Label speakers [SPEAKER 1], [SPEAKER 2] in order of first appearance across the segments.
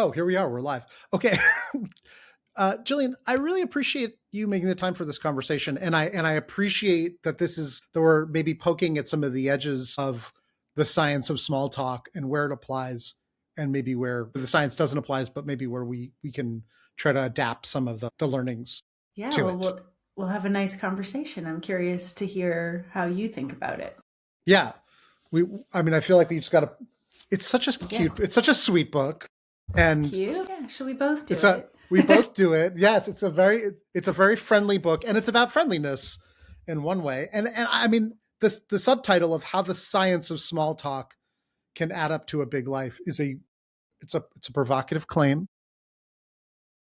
[SPEAKER 1] Oh, here we are. We're live. Okay. Gillian, I really appreciate you making the time for this conversation. And I appreciate that that we're maybe poking at some of the edges of the science of small talk and where it applies and maybe where the science doesn't apply, but maybe where we can try to adapt some of the learnings
[SPEAKER 2] Yeah,
[SPEAKER 1] to
[SPEAKER 2] well,
[SPEAKER 1] it.
[SPEAKER 2] we'll have a nice conversation. I'm curious to hear how you think about it.
[SPEAKER 1] Yeah. I mean, I feel like we just got to,
[SPEAKER 2] Yeah,
[SPEAKER 1] it's such a sweet book. And
[SPEAKER 2] cute. Yeah, should we both do
[SPEAKER 1] It's a
[SPEAKER 2] it?
[SPEAKER 1] we both do it. Yes, it's a very friendly book, and it's about friendliness in one way. And I mean the subtitle of how the science of small talk can add up to a big life is it's a provocative claim,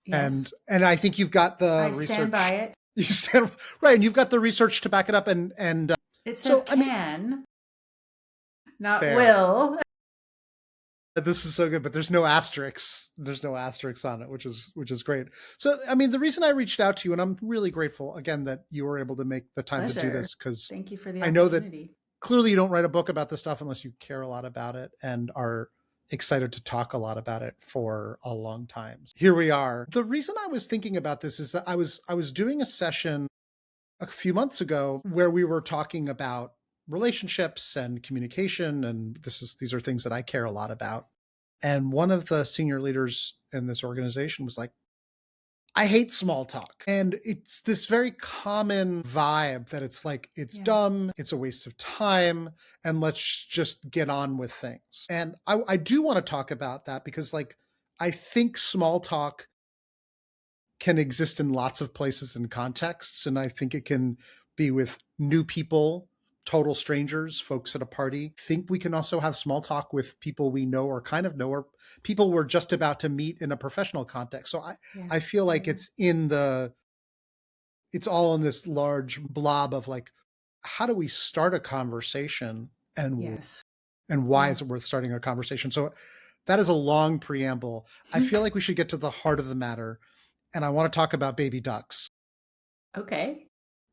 [SPEAKER 2] Yes,
[SPEAKER 1] and I think you've got the
[SPEAKER 2] I stand by
[SPEAKER 1] research.
[SPEAKER 2] it.
[SPEAKER 1] You stand right, and you've got the research to back it up. And
[SPEAKER 2] It says
[SPEAKER 1] so I mean,
[SPEAKER 2] can, not
[SPEAKER 1] fair.
[SPEAKER 2] will.
[SPEAKER 1] This is so good, but there's no asterisks. There's no asterisks on it, which is great. So, I mean, the reason I reached out to you, and I'm really grateful again that you were able to make the time to do
[SPEAKER 2] Pleasure.
[SPEAKER 1] this, because
[SPEAKER 2] Thank you for the
[SPEAKER 1] I know that
[SPEAKER 2] opportunity.
[SPEAKER 1] clearly you don't write a book about this stuff unless you care a lot about it and are excited to talk a lot about it for a long time. Here we are. The reason I was thinking about this is that I was doing a session a few months ago where we were talking about relationships and communication, and these are things that I care a lot about. And one of the senior leaders in this organization was like, I hate small talk. And it's this very common vibe that it's like, it's
[SPEAKER 2] Yeah.
[SPEAKER 1] dumb, it's a waste of time, and let's just get on with things. And I do want to talk about that because, like, I think small talk can exist in lots of places and contexts. And I think it can be with new people, total strangers, folks at a party. I think we can also have small talk with people we know or kind of know, or people we're just about to meet in a professional context. So
[SPEAKER 2] Yeah.
[SPEAKER 1] I feel like it's all in this large blob of like, how do we start a conversation,
[SPEAKER 2] Yes.
[SPEAKER 1] and why
[SPEAKER 2] Yeah.
[SPEAKER 1] is it worth starting a conversation? So that is a long preamble. I feel like we should get to the heart of the matter. And I want to talk about baby ducks,
[SPEAKER 2] Okay.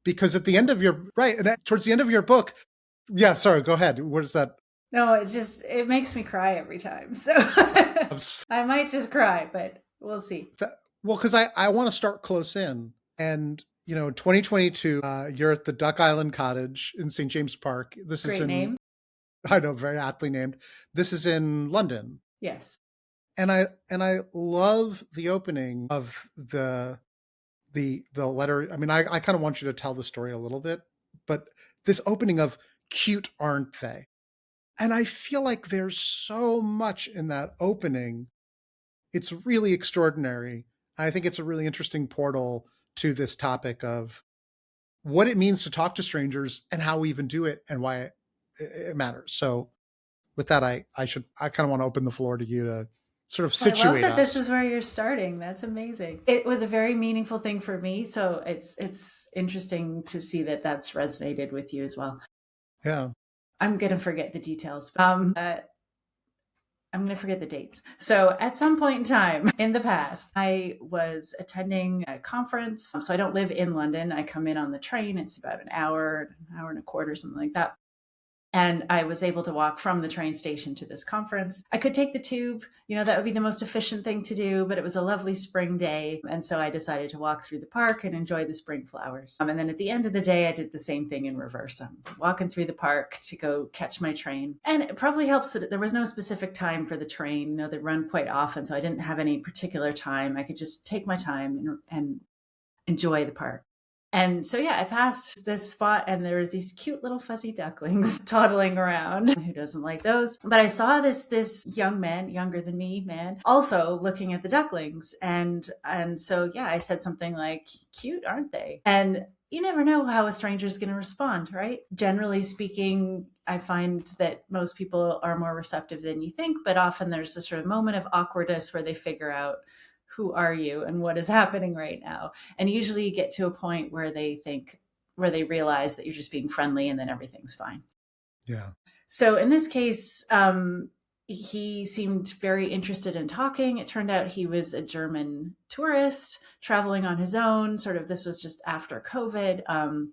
[SPEAKER 1] because at the end of your, right, and towards the end of your book, yeah, sorry, go ahead. What is that?
[SPEAKER 2] No, it makes me cry every time. So I might just cry, but we'll see.
[SPEAKER 1] Well, because I want to start close in. And, 2022, you're at the Duck Island Cottage in St. James Park. This is
[SPEAKER 2] Great
[SPEAKER 1] in,
[SPEAKER 2] name.
[SPEAKER 1] I know, very aptly named. This is in London.
[SPEAKER 2] Yes.
[SPEAKER 1] And I love the opening of the letter. I mean, I kind of want you to tell the story a little bit, but this opening of cute, aren't they? And I feel like there's so much in that opening. It's really extraordinary. I think it's a really interesting portal to this topic of what it means to talk to strangers and how we even do it and why it matters. So with that, I kind of want to open the floor to you to sort of
[SPEAKER 2] Well, I love
[SPEAKER 1] situate
[SPEAKER 2] that this
[SPEAKER 1] us.
[SPEAKER 2] is where you're starting. That's amazing. It was a very meaningful thing for me, so it's interesting to see that that's resonated with you as well.
[SPEAKER 1] Yeah.
[SPEAKER 2] I'm gonna forget the details. I'm going to forget the dates. So, at some point in time in the past, I was attending a conference. So, I don't live in London. I come in on the train. It's about an hour and a quarter, something like that. And I was able to walk from the train station to this conference. I could take the tube, that would be the most efficient thing to do, but it was a lovely spring day. And so I decided to walk through the park and enjoy the spring flowers. And then at the end of the day, I did the same thing in reverse. I'm walking through the park to go catch my train. And it probably helps that there was no specific time for the train. They run quite often. So I didn't have any particular time. I could just take my time and enjoy the park. And so, yeah, I passed this spot and there was these cute little fuzzy ducklings toddling around. Who doesn't like those? But I saw this young man, younger than me, man, also looking at the ducklings. And so, yeah, I said something like, cute, aren't they? And you never know how a stranger is going to respond, right? Generally speaking, I find that most people are more receptive than you think, but often there's this sort of moment of awkwardness where they figure out, who are you and what is happening right now? And usually you get to a point where they realize that you're just being friendly and then everything's fine.
[SPEAKER 1] Yeah.
[SPEAKER 2] So in this case, he seemed very interested in talking. It turned out he was a German tourist traveling on his own. Sort of, this was just after COVID. And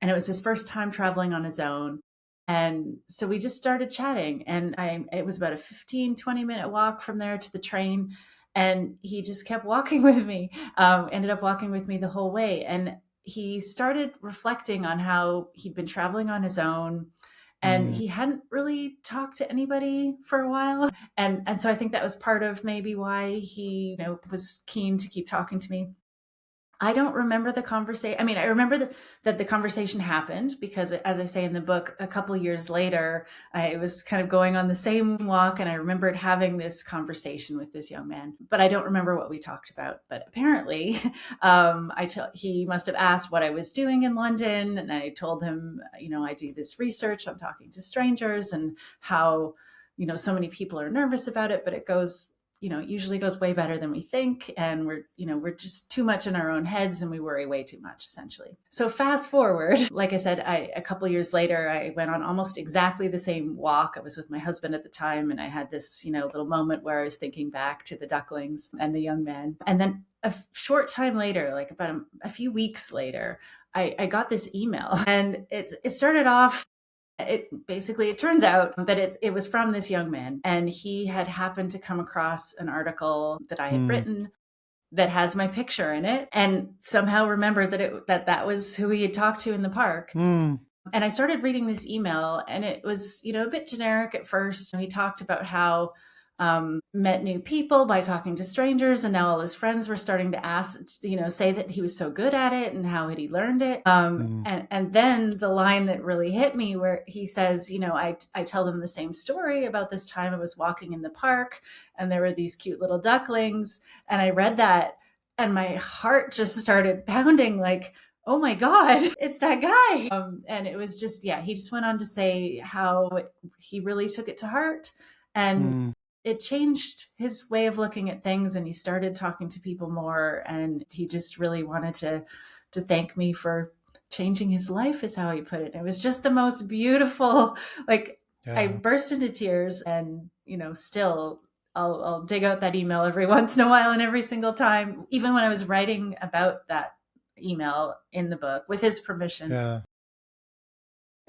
[SPEAKER 2] it was his first time traveling on his own. And so we just started chatting, and it was about a 15, 20-minute walk from there to the train. And he just kept walking with me, ended up walking with me the whole way. And he started reflecting on how he'd been traveling on his own and
[SPEAKER 1] Mm.
[SPEAKER 2] he hadn't really talked to anybody for a while. And so I think that was part of maybe why he, was keen to keep talking to me. I don't remember the conversation. I mean, I remember that the conversation happened because, as I say in the book, a couple years later, I was kind of going on the same walk and I remembered having this conversation with this young man, but I don't remember what we talked about. But apparently, he must have asked what I was doing in London. And I told him, I do this research on talking to strangers and how, so many people are nervous about it, but it goes it usually goes way better than we think. And we're just too much in our own heads and we worry way too much, essentially. So fast forward, like I said, a couple of years later, I went on almost exactly the same walk. I was with my husband at the time. And I had this, little moment where I was thinking back to the ducklings and the young man. And then a short time later, like about a few weeks later, I got this email and it started off. It turns out that it was from this young man, and he had happened to come across an article that I had
[SPEAKER 1] Mm.
[SPEAKER 2] written that has my picture in it, and somehow remembered that was who he had talked to in the park.
[SPEAKER 1] Mm.
[SPEAKER 2] And I started reading this email, and it was a bit generic at first. He talked about how met new people by talking to strangers, and now all his friends were starting to say that he was so good at it and how had he learned it.
[SPEAKER 1] Mm.
[SPEAKER 2] And then the line that really hit me, where he says, I tell them the same story about this time I was walking in the park and there were these cute little ducklings. And I read that and my heart just started pounding like, oh my God, it's that guy. And it was just, he just went on to say how he really took it to heart. And
[SPEAKER 1] Mm.
[SPEAKER 2] it changed his way of looking at things, and he started talking to people more, and he just really wanted to thank me for changing his life, is how he put it. It was just the most beautiful, like I
[SPEAKER 1] Yeah.
[SPEAKER 2] burst into tears. And still I'll dig out that email every once in a while, and every single time, even when I was writing about that email in the book with his permission,
[SPEAKER 1] Yeah.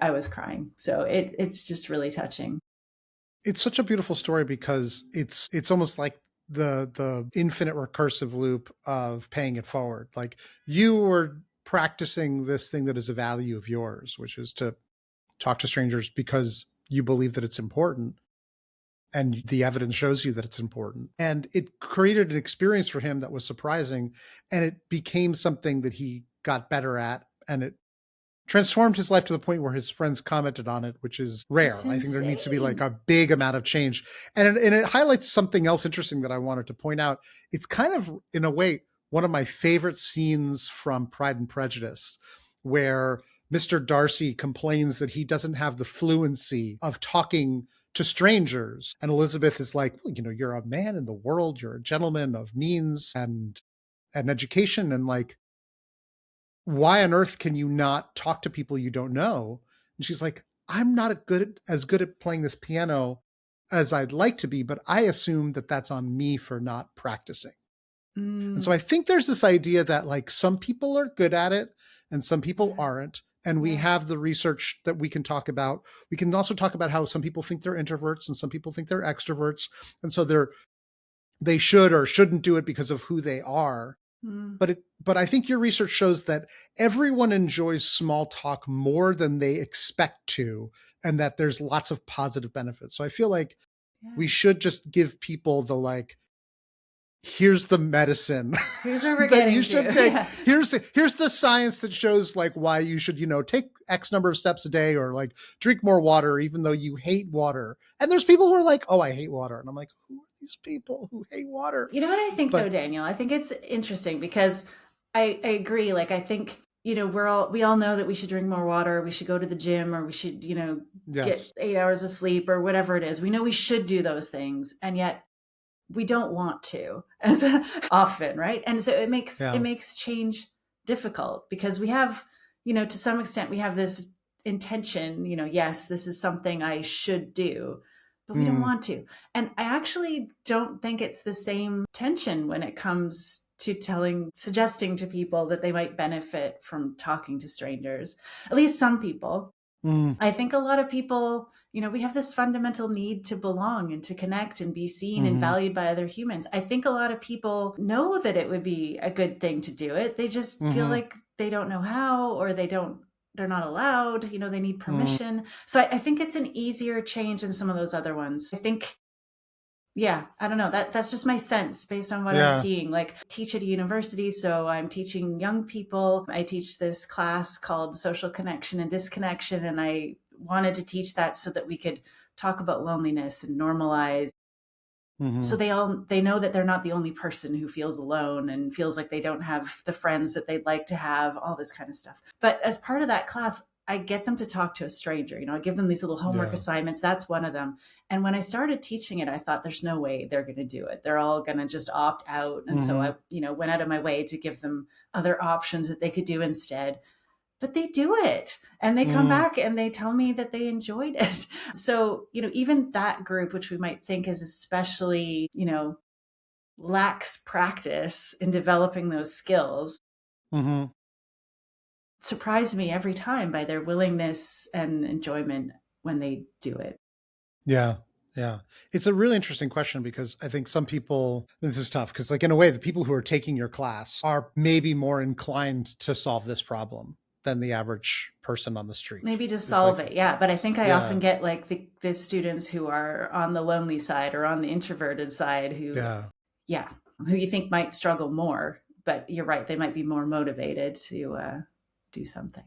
[SPEAKER 2] I was crying. So it's just really touching.
[SPEAKER 1] It's such a beautiful story because it's almost like the infinite recursive loop of paying it forward. Like you were practicing this thing that is a value of yours, which is to talk to strangers because you believe that it's important and the evidence shows you that it's important. And it created an experience for him that was surprising, and it became something that he got better at, and it transformed his life to the point where his friends commented on it, which is
[SPEAKER 2] It's
[SPEAKER 1] rare. I think there needs to be like
[SPEAKER 2] insane.
[SPEAKER 1] a big amount of change. And it highlights something else interesting that I wanted to point out. It's kind of, in a way, one of my favorite scenes from Pride and Prejudice, where Mr. Darcy complains that he doesn't have the fluency of talking to strangers. And Elizabeth is like, well, you're a man in the world, you're a gentleman of means and education. And like, why on earth can you not talk to people you don't know? And she's like, I'm not as good at playing this piano as I'd like to be, but I assume that that's on me for not practicing. And so
[SPEAKER 2] Mm,
[SPEAKER 1] I think there's this idea that like some people are good at it and some people
[SPEAKER 2] yeah,
[SPEAKER 1] aren't. And we
[SPEAKER 2] yeah.
[SPEAKER 1] have the research that we can talk about. We can also talk about how some people think they're introverts and some people think they're extroverts. And so they should or shouldn't do it because of who they are.
[SPEAKER 2] Mm,
[SPEAKER 1] But I think your research shows that everyone enjoys small talk more than they expect to, and that there's lots of positive benefits. So I feel like
[SPEAKER 2] yeah.
[SPEAKER 1] we should just give people the like, here's the medicine
[SPEAKER 2] Here's where we're
[SPEAKER 1] that you
[SPEAKER 2] getting
[SPEAKER 1] should
[SPEAKER 2] to.
[SPEAKER 1] take.
[SPEAKER 2] Yeah.
[SPEAKER 1] Here's the science that shows like why you should, take X number of steps a day or like drink more water, even though you hate water. And there's people who are like, oh, I hate water. And I'm like, who are these people who hate water?
[SPEAKER 2] You know what I think though,
[SPEAKER 1] But
[SPEAKER 2] Daniel? I think it's interesting because I agree. Like I think, we all know that we should drink more water, we should go to the gym, or we should, get
[SPEAKER 1] yes.
[SPEAKER 2] 8 hours of sleep or whatever it is. We know we should do those things. And yet we don't want to as often, right? And so it
[SPEAKER 1] Yeah.
[SPEAKER 2] makes change difficult because we have, to some extent we have this intention, yes, this is something I should do, but we don't
[SPEAKER 1] Mm.
[SPEAKER 2] want to. And I actually don't think it's the same tension when it comes to suggesting to people that they might benefit from talking to strangers. At least some people.
[SPEAKER 1] Mm,
[SPEAKER 2] I think a lot of people, we have this fundamental need to belong and to connect and be seen and
[SPEAKER 1] hmm
[SPEAKER 2] valued by other humans. I think a lot of people know that it would be a good thing to do it. They just feel
[SPEAKER 1] hmm
[SPEAKER 2] like they don't know how, or they're not allowed, they need
[SPEAKER 1] mm,
[SPEAKER 2] permission. So I think it's an easier change than some of those other ones. I think, yeah, I don't know. That's just my sense based on what I'm
[SPEAKER 1] yeah.
[SPEAKER 2] seeing. Like, teach at a university, so I'm teaching young people. I teach this class called Social Connection and Disconnection, and I wanted to teach that so that we could talk about loneliness and normalize, so
[SPEAKER 1] hmm
[SPEAKER 2] they know that they're not the only person who feels alone and feels like they don't have the friends that they'd like to have, all this kind of stuff. But as part of that class, I get them to talk to a stranger. I give them these little homework
[SPEAKER 1] Yeah.
[SPEAKER 2] assignments. That's one of them. And when I started teaching it, I thought there's no way they're going to do it. They're all going to just opt out. And so
[SPEAKER 1] hmm
[SPEAKER 2] I, went out of my way to give them other options that they could do instead. But they do it, and they come
[SPEAKER 1] mm,
[SPEAKER 2] back and they tell me that they enjoyed it. So, even that group, which we might think is especially, lacks practice in developing those skills,
[SPEAKER 1] hmm
[SPEAKER 2] surprise me every time by their willingness and enjoyment when they do it.
[SPEAKER 1] Yeah. Yeah. It's a really interesting question because I think some people, this is tough because, like, in a way, the people who are taking your class are maybe more inclined to solve this problem than the average person on the street.
[SPEAKER 2] Maybe to
[SPEAKER 1] It's like,
[SPEAKER 2] solve it, yeah. But I think I often
[SPEAKER 1] yeah,
[SPEAKER 2] get like the students who are on the lonely side or on the introverted side who,
[SPEAKER 1] yeah.
[SPEAKER 2] yeah, who you think might struggle more. But you're right, they might be more motivated to do something.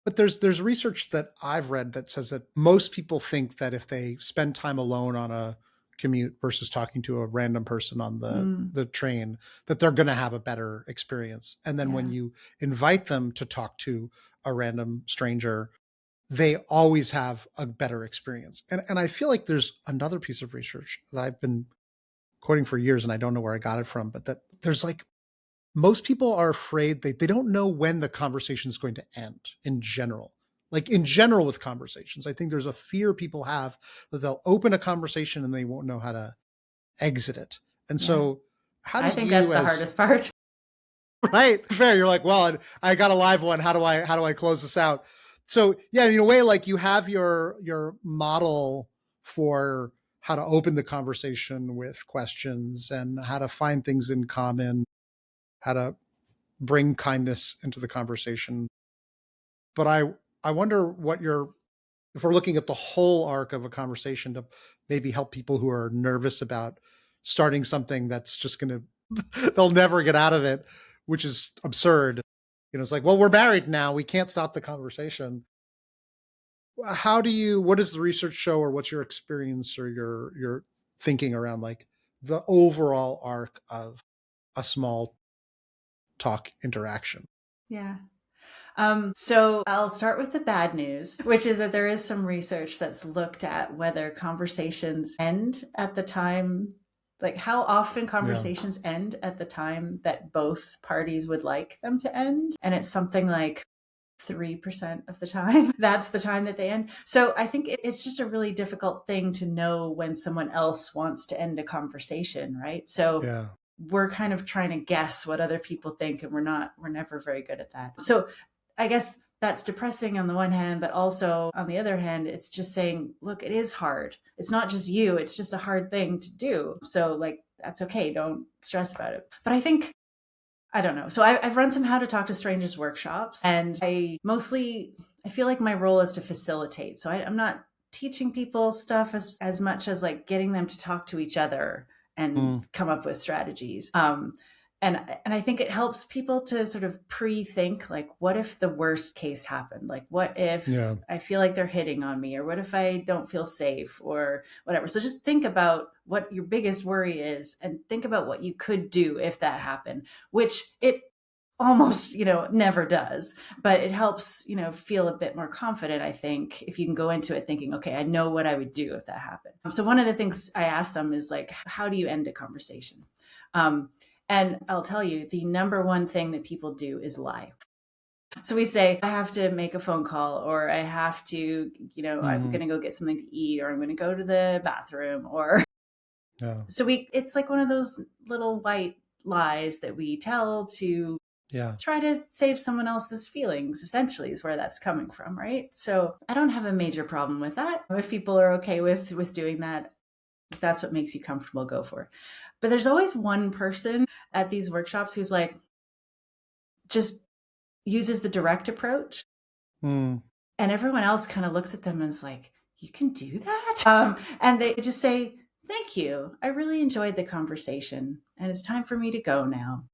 [SPEAKER 1] But there's research that I've read that says that most people think that if they spend time alone on a commute versus talking to a random person on
[SPEAKER 2] Mm,
[SPEAKER 1] the train, that they're going to have a better experience. And then when
[SPEAKER 2] yeah.
[SPEAKER 1] you invite them to talk to a random stranger, they always have a better experience. And I feel like there's another piece of research that I've been quoting for years and I don't know where I got it from, but that there's like most people are afraid they don't know when the conversation is going to end in general. Like in general with conversations, I think there's a fear people have that they'll open a conversation and they won't know how to exit it. And
[SPEAKER 2] Yeah.
[SPEAKER 1] so how do
[SPEAKER 2] I think that's
[SPEAKER 1] you
[SPEAKER 2] the
[SPEAKER 1] as
[SPEAKER 2] hardest part.
[SPEAKER 1] right fair you're like, well, I got a live one, how do I close this out? So yeah, in a way, like you have your model for how to open the conversation with questions and how to find things in common, how to bring kindness into the conversation. But I wonder what you're if we're looking at the whole arc of a conversation to maybe help people who are nervous about starting something that's just going to they'll never get out of it, which is absurd. It's like, well, we're married now, we can't stop the conversation. How do you what does the research show, or what's your experience or your thinking around like the overall arc of a small talk interaction?
[SPEAKER 2] Yeah. So I'll start with the bad news, which is that there is some research that's looked at whether conversations end at the time, like how often
[SPEAKER 1] Yeah.
[SPEAKER 2] conversations end at the time that both parties would like them to end. And it's something like 3% of the time. That's the time that they end. So I think it's just a really difficult thing to know when someone else wants to end a conversation, right? So
[SPEAKER 1] Yeah.
[SPEAKER 2] we're kind of trying to guess what other people think, and we're never very good at that. So I guess that's depressing on the one hand, but also on the other hand, it's just saying, look, it is hard. It's not just you, it's just a hard thing to do. So, like, that's okay. Don't stress about it. But I don't know. So I've run some how to talk to strangers workshops, and I feel like my role is to facilitate. So I'm not teaching people stuff as much as like getting them to talk to each other and
[SPEAKER 1] Mm,
[SPEAKER 2] come up with strategies. And I think it helps people to sort of pre-think, like, what if the worst case happened? Like, what if
[SPEAKER 1] yeah.
[SPEAKER 2] I feel like they're hitting on me, or what if I don't feel safe, or whatever. So just think about what your biggest worry is, and think about what you could do if that happened, which it almost, never does, but it helps, feel a bit more confident, I think, if you can go into it thinking, okay, I know what I would do if that happened. So one of the things I ask them is like, how do you end a conversation? Um, and I'll tell you, the number one thing that people do is lie. So we say, I have to make a phone call, or I have to, I'm
[SPEAKER 1] hmm
[SPEAKER 2] going to go get something to eat, or I'm going to go to the bathroom, or
[SPEAKER 1] Yeah.
[SPEAKER 2] so it's like one of those little white lies that we tell to
[SPEAKER 1] Yeah.
[SPEAKER 2] try to save someone else's feelings, essentially, is where that's coming from, right? So I don't have a major problem with that. If people are okay with doing that, if that's what makes you comfortable, go for it. But there's always one person at these workshops who's like, just uses the direct approach.
[SPEAKER 1] Mm.
[SPEAKER 2] And everyone else kind of looks at them and is like, you can do that? And they just say, thank you. I really enjoyed the conversation. And it's time for me to go now.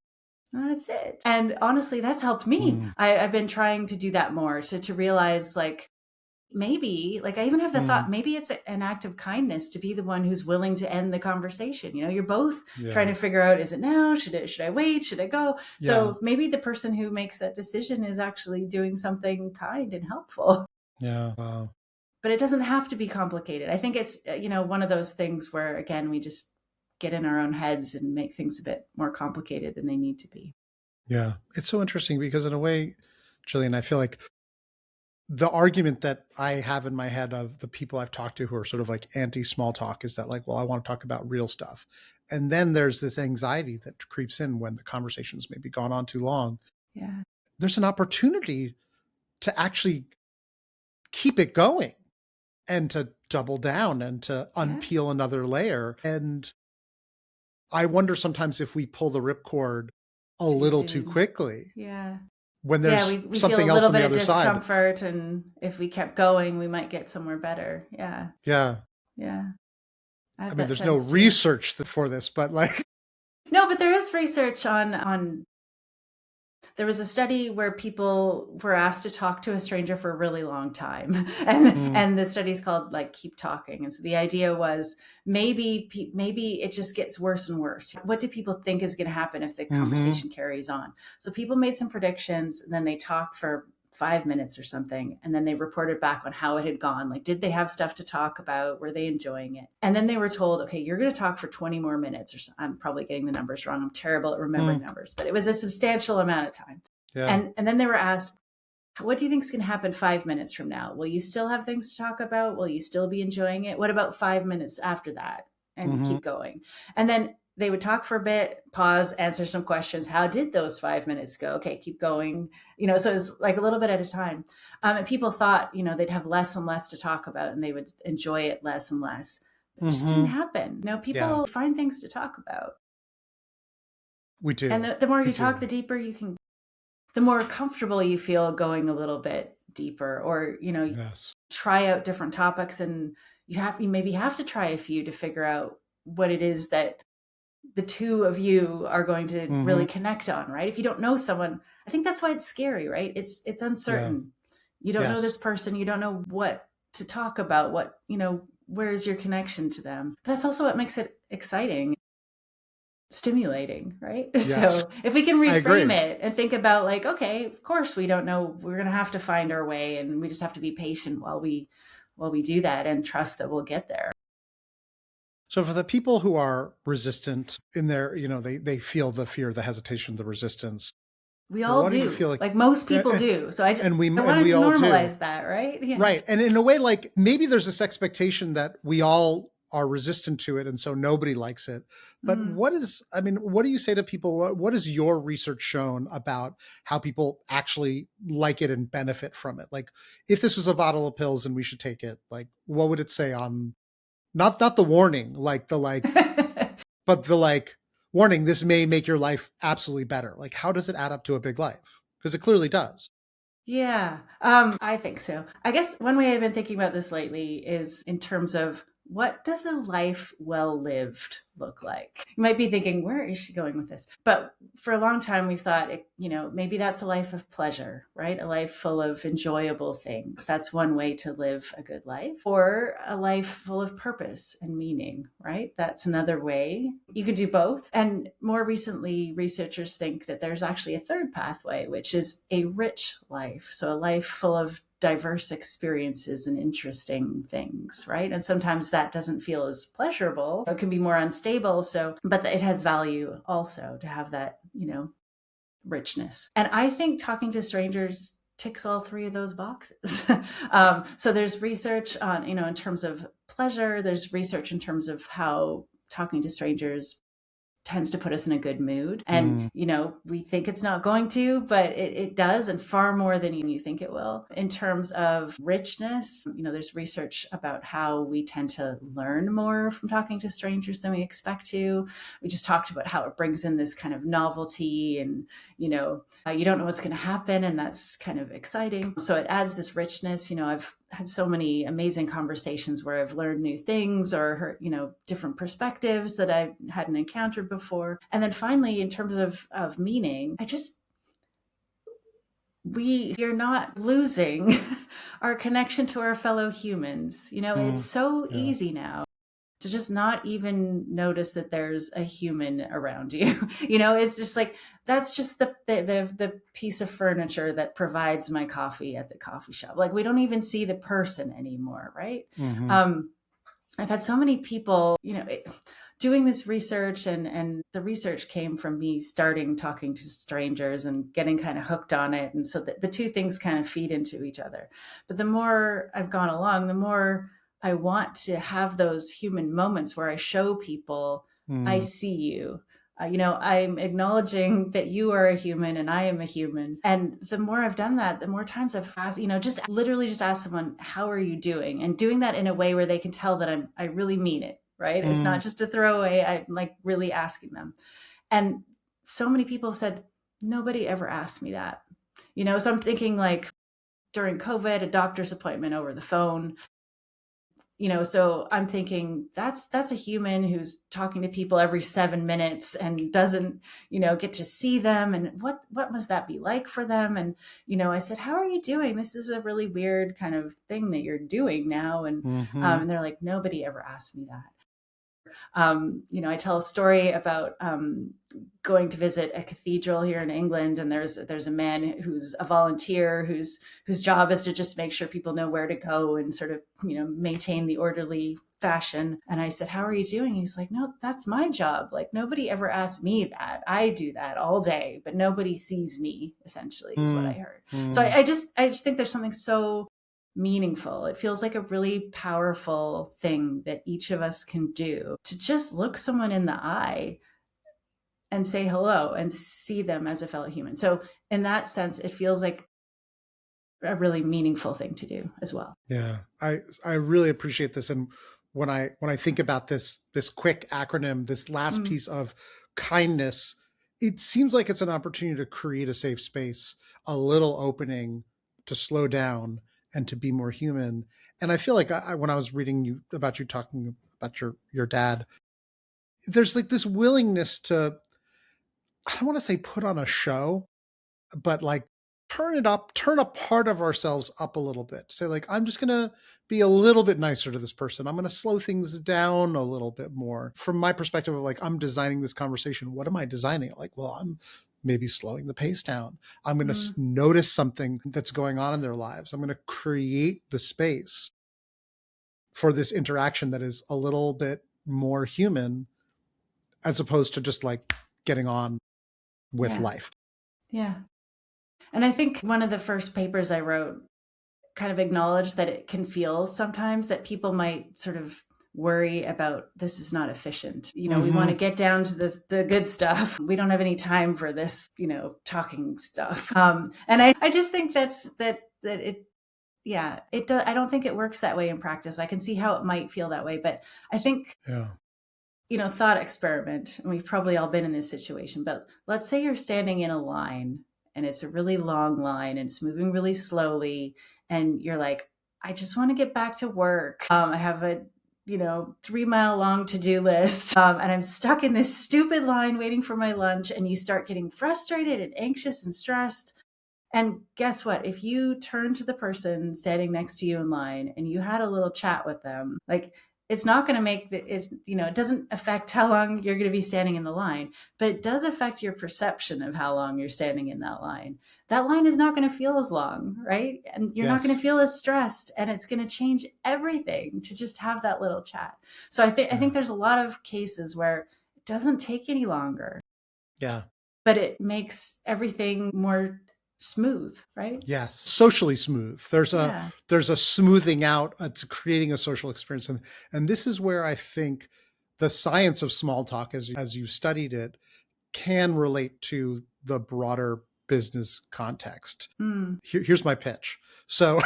[SPEAKER 2] And that's it. And honestly, that's helped me.
[SPEAKER 1] Mm.
[SPEAKER 2] I've been trying to do that more, to realize, like, maybe, like, I even have the thought,
[SPEAKER 1] Mm.
[SPEAKER 2] maybe it's an act of kindness to be the one who's willing to end the conversation. You know, you're both trying
[SPEAKER 1] Yeah.
[SPEAKER 2] to figure out, is it now? Should I wait? Should I go?
[SPEAKER 1] Yeah.
[SPEAKER 2] So maybe the person who makes that decision is actually doing something kind and helpful.
[SPEAKER 1] Yeah. Wow.
[SPEAKER 2] But it doesn't have to be complicated. I think it's, one of those things where, again, we just get in our own heads and make things a bit more complicated than they need to be.
[SPEAKER 1] Yeah. It's so interesting because in a way, Gillian, I feel like the argument that I have in my head of the people I've talked to who are sort of like anti small talk is that, like, well, I want to talk about real stuff. And then there's this anxiety that creeps in when the conversation's maybe gone on too long.
[SPEAKER 2] Yeah.
[SPEAKER 1] There's an opportunity to actually keep it going and to double down and to unpeel another layer. And I wonder sometimes if we pull the ripcord a little too quickly.
[SPEAKER 2] Yeah.
[SPEAKER 1] When there's
[SPEAKER 2] we
[SPEAKER 1] something
[SPEAKER 2] feel a
[SPEAKER 1] else
[SPEAKER 2] little
[SPEAKER 1] on the
[SPEAKER 2] bit of
[SPEAKER 1] other side.
[SPEAKER 2] discomfort, and if we kept going, we might get somewhere better. Yeah.
[SPEAKER 1] Yeah.
[SPEAKER 2] Yeah.
[SPEAKER 1] I mean, there's no research for this, but like.
[SPEAKER 2] No, but there is research on. There was a study where people were asked to talk to a stranger for a really long time. And the study's called, like, Keep Talking. And so the idea was maybe it just gets worse and worse. What do people think is going to happen if the conversation carries on? So people made some predictions, and then they talked for 5 minutes or something. And then they reported back on how it had gone. Like, did they have stuff to talk about? Were they enjoying it? And then they were told, okay, you're going to talk for 20 more minutes. Or so. I'm probably getting the numbers wrong. I'm terrible at remembering numbers, but it was a substantial amount of time. Yeah. And then they were asked, what do you think is going to happen 5 minutes from now? Will you still have things to talk about? Will you still be enjoying it? What about 5 minutes after that? And keep going. And then they would talk for a bit, pause, answer some questions. How did those 5 minutes go? Okay, keep going. So it was like a little bit at a time. And people thought, they'd have less and less to talk about, and they would enjoy it less and less. But it just didn't happen. People find things to talk about.
[SPEAKER 1] We do.
[SPEAKER 2] And the more you talk, the deeper you can, the more comfortable you feel going a little bit deeper, or, try out different topics. And you maybe have to try a few to figure out what it is that the two of you are going to really connect on, right? If you don't know someone, I think that's why it's scary, right? It's uncertain. You don't know this person. You don't know what to talk about, where's your connection to them? But that's also what makes it exciting, stimulating, right? Yes. So if we can reframe it and think about, like, okay, of course we don't know, we're going to have to find our way, and we just have to be patient while we do that, and trust that we'll get there.
[SPEAKER 1] So for the people who are resistant in their, they feel the fear, the hesitation, the resistance.
[SPEAKER 2] We all do. Feel like most people do. So I wanted to normalize that, right? Yeah.
[SPEAKER 1] Right. And in a way, like, maybe there's this expectation that we all are resistant to it, and so nobody likes it. But what do you say to people? What has your research shown about how people actually like it and benefit from it? Like, if this was a bottle of pills and we should take it, like, what would it say on, not the warning, like but the warning, this may make your life absolutely better. Like, how does it add up to a big life? Because it clearly does.
[SPEAKER 2] Yeah, I think so. I guess one way I've been thinking about this lately is in terms of, what does a life well lived look like? You might be thinking, where is she going with this? But for a long time, we've thought, maybe that's a life of pleasure, right? A life full of enjoyable things. That's one way to live a good life. Or a life full of purpose and meaning, right? That's another way. You can do both. And more recently, researchers think that there's actually a third pathway, which is a rich life. So a life full of diverse experiences and interesting things, right? And sometimes that doesn't feel as pleasurable. It can be more unstable. But it has value also to have that, richness. And I think talking to strangers ticks all three of those boxes. So there's research on, in terms of pleasure. There's research in terms of how talking to strangers tends to put us in a good mood. And,
[SPEAKER 1] Mm,
[SPEAKER 2] we think it's not going to, but it does, and far more than you think it will. In terms of richness, there's research about how we tend to learn more from talking to strangers than we expect to. We just talked about how it brings in this kind of novelty, and, you don't know what's going to happen, and that's kind of exciting. So it adds this richness. I've had so many amazing conversations where I've learned new things or heard, different perspectives that I hadn't encountered before. And then finally, in terms of meaning, we are not losing our connection to our fellow humans. It's
[SPEAKER 1] mm,
[SPEAKER 2] so
[SPEAKER 1] yeah.
[SPEAKER 2] easy now to just not even notice that there's a human around you. It's just like, that's just the piece of furniture that provides my coffee at the coffee shop. Like, we don't even see the person anymore, right?
[SPEAKER 1] Hmm.
[SPEAKER 2] um I've had so many people, doing this research, and the research came from me starting talking to strangers and getting kind of hooked on it. And so the two things kind of feed into each other. But the more I've gone along, the more I want to have those human moments where I show people, I
[SPEAKER 1] Mm,
[SPEAKER 2] see you. I'm acknowledging that you are a human and I am a human. And the more I've done that, the more times I've asked, just literally just ask someone, how are you doing? And doing that in a way where they can tell that I really mean it, right? It's not
[SPEAKER 1] mm,
[SPEAKER 2] just a throwaway. I'm like really asking them. And so many people have said, nobody ever asked me that. So I'm thinking, like, during COVID, a doctor's appointment over the phone, so I'm thinking that's a human who's talking to people every 7 minutes and doesn't, get to see them. And what must that be like for them? And, I said, how are you doing? This is a really weird kind of thing that you're doing now. And,
[SPEAKER 1] hmm.
[SPEAKER 2] and they're like, nobody ever asked me that. I tell a story about going to visit a cathedral here in England, and there's a man who's a volunteer whose job is to just make sure people know where to go and sort of maintain the orderly fashion. And I said, how are you doing? He's like, no, that's my job. Like, nobody ever asked me that. I do that all day, but nobody sees me, essentially, is what I
[SPEAKER 1] Mm,
[SPEAKER 2] heard. So
[SPEAKER 1] mm.
[SPEAKER 2] I just think there's something so meaningful. It feels like a really powerful thing that each of us can do, to just look someone in the eye and say hello and see them as a fellow human. So in that sense, it feels like a really meaningful thing to do as well.
[SPEAKER 1] Yeah, I really appreciate this. And when I think about this quick acronym, this last
[SPEAKER 2] Mm,
[SPEAKER 1] piece of kindness, it seems like it's an opportunity to create a safe space, a little opening to slow down and to be more human. And I feel like when I was reading you talking about your dad, there's like this willingness to, I don't want to say put on a show, but like turn it up, turn a part of ourselves up a little bit. Say, like, I'm just gonna be a little bit nicer to this person. I'm gonna slow things down a little bit more. From my perspective of, like, I'm designing this conversation. What am I designing? Like, well, I'm maybe slowing the pace down. I'm gonna
[SPEAKER 2] mm,
[SPEAKER 1] notice something that's going on in their lives. I'm gonna create the space for this interaction that is a little bit more human, as opposed to just like getting on with
[SPEAKER 2] yeah.
[SPEAKER 1] life.
[SPEAKER 2] Yeah. And I think one of the first papers I wrote kind of acknowledged that it can feel sometimes that people might sort of worry about, this is not efficient. We want to
[SPEAKER 1] Mm-hmm.
[SPEAKER 2] get down to the good stuff. We don't have any time for this, talking stuff. And I just think that it, yeah, it does. I don't think it works that way in practice. I can see how it might feel that way, but I think,
[SPEAKER 1] Yeah.
[SPEAKER 2] thought experiment, and we've probably all been in this situation, but let's say you're standing in a line, and it's a really long line and it's moving really slowly, and you're like, I just want to get back to work. I have a 3-mile long to-do list, and I'm stuck in this stupid line waiting for my lunch, and you start getting frustrated and anxious and stressed. And guess what? If you turn to the person standing next to you in line and you had a little chat with them, like, it's not going to make it doesn't affect how long you're going to be standing in the line, but it does affect your perception of how long you're standing in that line. That line is not going to feel as long, right? And you're not going to
[SPEAKER 1] Yes.
[SPEAKER 2] feel as stressed, and it's going to change everything to just have that little chat. So I think
[SPEAKER 1] Yeah.
[SPEAKER 2] there's a lot of cases where it doesn't take any longer,
[SPEAKER 1] Yeah.
[SPEAKER 2] but it makes everything more smooth, right?
[SPEAKER 1] Yes, socially smooth.
[SPEAKER 2] Yeah.
[SPEAKER 1] There's a smoothing out. It's creating a social experience, and this is where I think the science of small talk, as you studied it, can relate to the broader business context. Here's my pitch. So,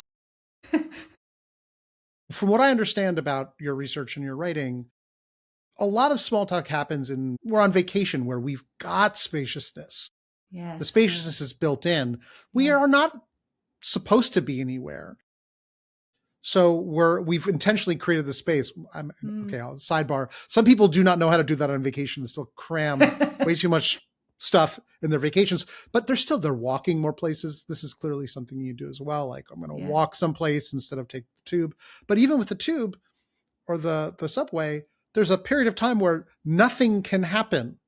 [SPEAKER 1] from what I understand about your research and your writing, a lot of small talk happens we're on vacation where we've got spaciousness. The
[SPEAKER 2] Yes.
[SPEAKER 1] spaciousness is built in. We
[SPEAKER 2] Yeah.
[SPEAKER 1] are not supposed to be anywhere. So we've intentionally created the space. Okay, I'll sidebar. Some people do not know how to do that on vacation and still cram way too much stuff in their vacations, but they're walking more places. This is clearly something you do as well. Like, I'm going to walk someplace instead of take the tube. But even with the tube or the subway, there's a period of time where nothing can happen.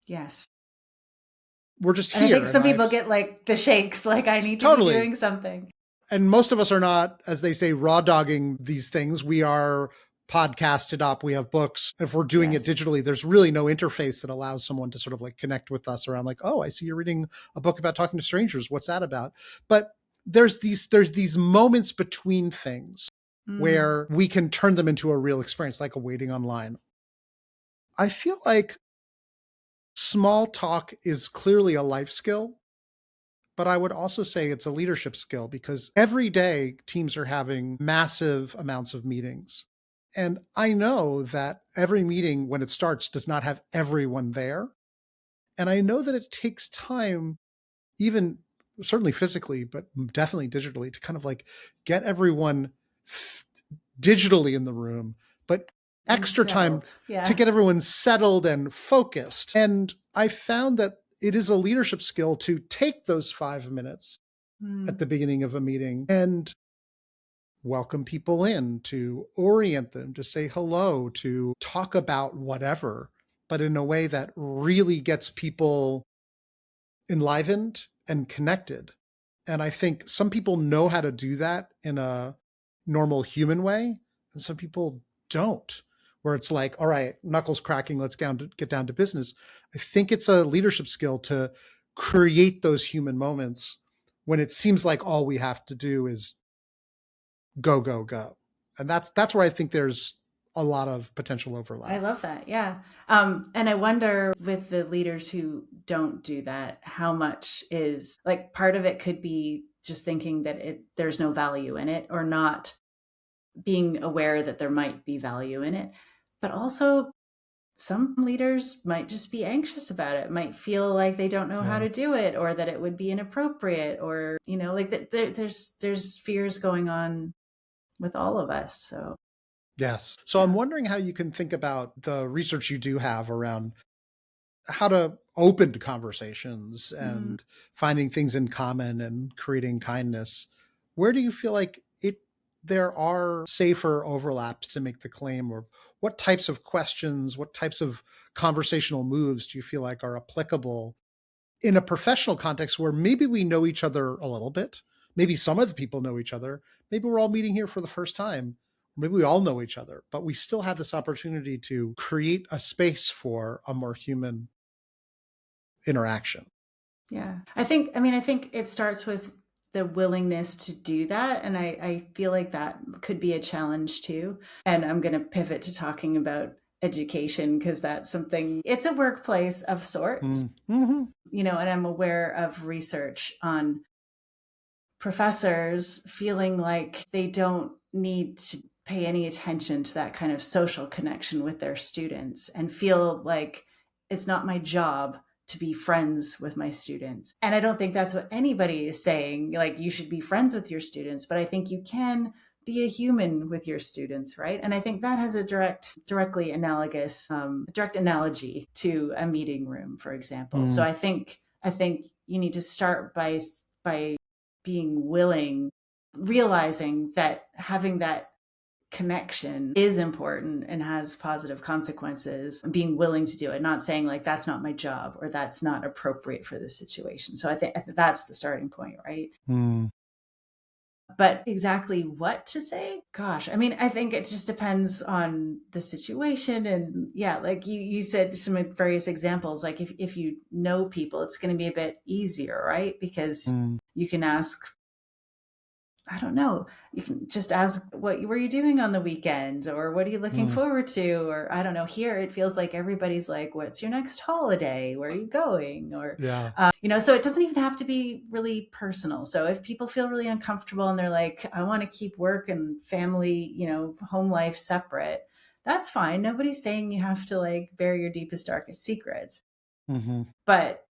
[SPEAKER 2] Yes.
[SPEAKER 1] We're just
[SPEAKER 2] and
[SPEAKER 1] here.
[SPEAKER 2] I think some people get like the shakes, like I need to be doing something.
[SPEAKER 1] And most of us are not, as they say, raw dogging these things. We are podcasted up. We have books. If we're doing it digitally, there's really no interface that allows someone to sort of like connect with us around like, oh, I see you're reading a book about talking to strangers. What's that about? But there's these moments between things where we can turn them into a real experience, like a waiting online. I feel like small talk is clearly a life skill. But I would also say it's a leadership skill, because every day teams are having massive amounts of meetings. And I know that every meeting, when it starts, does not have everyone there. And I know that it takes time, even certainly physically, but definitely digitally, to kind of like get everyone digitally in the room, but extra time to get everyone settled and focused. And I found that it is a leadership skill to take those 5 minutes at the beginning of a meeting and welcome people in, to orient them, to say hello, to talk about whatever, but in a way that really gets people enlivened and connected. And I think some people know how to do that in a normal human way, and some people don't, where it's like, all right, knuckles cracking, let's get down to business. I think it's a leadership skill to create those human moments when it seems like all we have to do is go, go, go. And that's where I think there's a lot of potential overlap.
[SPEAKER 2] I love that. Yeah. And I wonder, with the leaders who don't do that, how much is like, part of it could be just thinking that there's no value in it, or not being aware that there might be value in it. But also, some leaders might just be anxious about it, might feel like they don't know how to do it, or that it would be inappropriate, or, like there's fears going on with all of us. So
[SPEAKER 1] yes. So I'm wondering how you can think about the research you do have around how to open conversations and finding things in common and creating kindness. Where do you feel like there are safer overlaps to make the claim, or what types of questions, what types of conversational moves do you feel like are applicable in a professional context where maybe we know each other a little bit? Maybe some of the people know each other. Maybe we're all meeting here for the first time. Maybe we all know each other, but we still have this opportunity to create a space for a more human interaction.
[SPEAKER 2] Yeah. I think it starts with the willingness to do that. And I feel like that could be a challenge too. And I'm going to pivot to talking about education, because that's something, it's a workplace of sorts, and I'm aware of research on professors feeling like they don't need to pay any attention to that kind of social connection with their students, and feel like it's not my job to be friends with my students. And I don't think that's what anybody is saying, like you should be friends with your students, but I think you can be a human with your students, right? And I think that has a directly analogous, direct analogy to a meeting room, for example. So I think you need to start by being willing, realizing that having that connection is important and has positive consequences, and being willing to do it, not saying like that's not my job or that's not appropriate for this situation. So I think that's the starting point, right? But exactly what to say, gosh, I think it just depends on the situation. And like you said, some various examples, like if you know people, it's going to be a bit easier, right? Because you can ask I don't know. You can just ask, what were you doing on the weekend? Or what are you looking
[SPEAKER 1] Mm,
[SPEAKER 2] forward to? Or I don't know. Here it feels like everybody's like, what's your next holiday? Where are you going? Or,
[SPEAKER 1] yeah.
[SPEAKER 2] so it doesn't even have to be really personal. So if people feel really uncomfortable and they're like, I want to keep work and family, home life separate, that's fine. Nobody's saying you have to like bare your deepest, darkest secrets.
[SPEAKER 1] Hmm.
[SPEAKER 2] But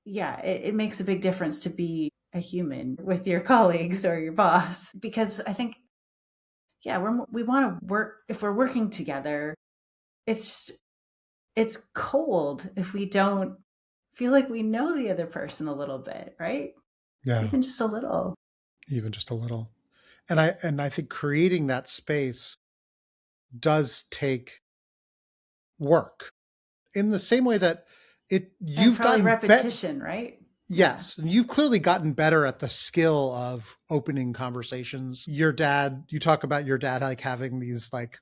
[SPEAKER 2] yeah, it makes a big difference to be a human with your colleagues or your boss, because I think, yeah, we want to work. If we're working together, it's just, it's cold if we don't feel like we know the other person a little bit, right?
[SPEAKER 1] Yeah.
[SPEAKER 2] Even just a little.
[SPEAKER 1] Even just a little. And I think creating that space does take work in the same way that
[SPEAKER 2] And
[SPEAKER 1] you've
[SPEAKER 2] probably
[SPEAKER 1] gotten bet
[SPEAKER 2] repetition, right? Yeah.
[SPEAKER 1] yes, and you've clearly gotten better at the skill of opening conversations. Your dad, you talk about your dad like having these like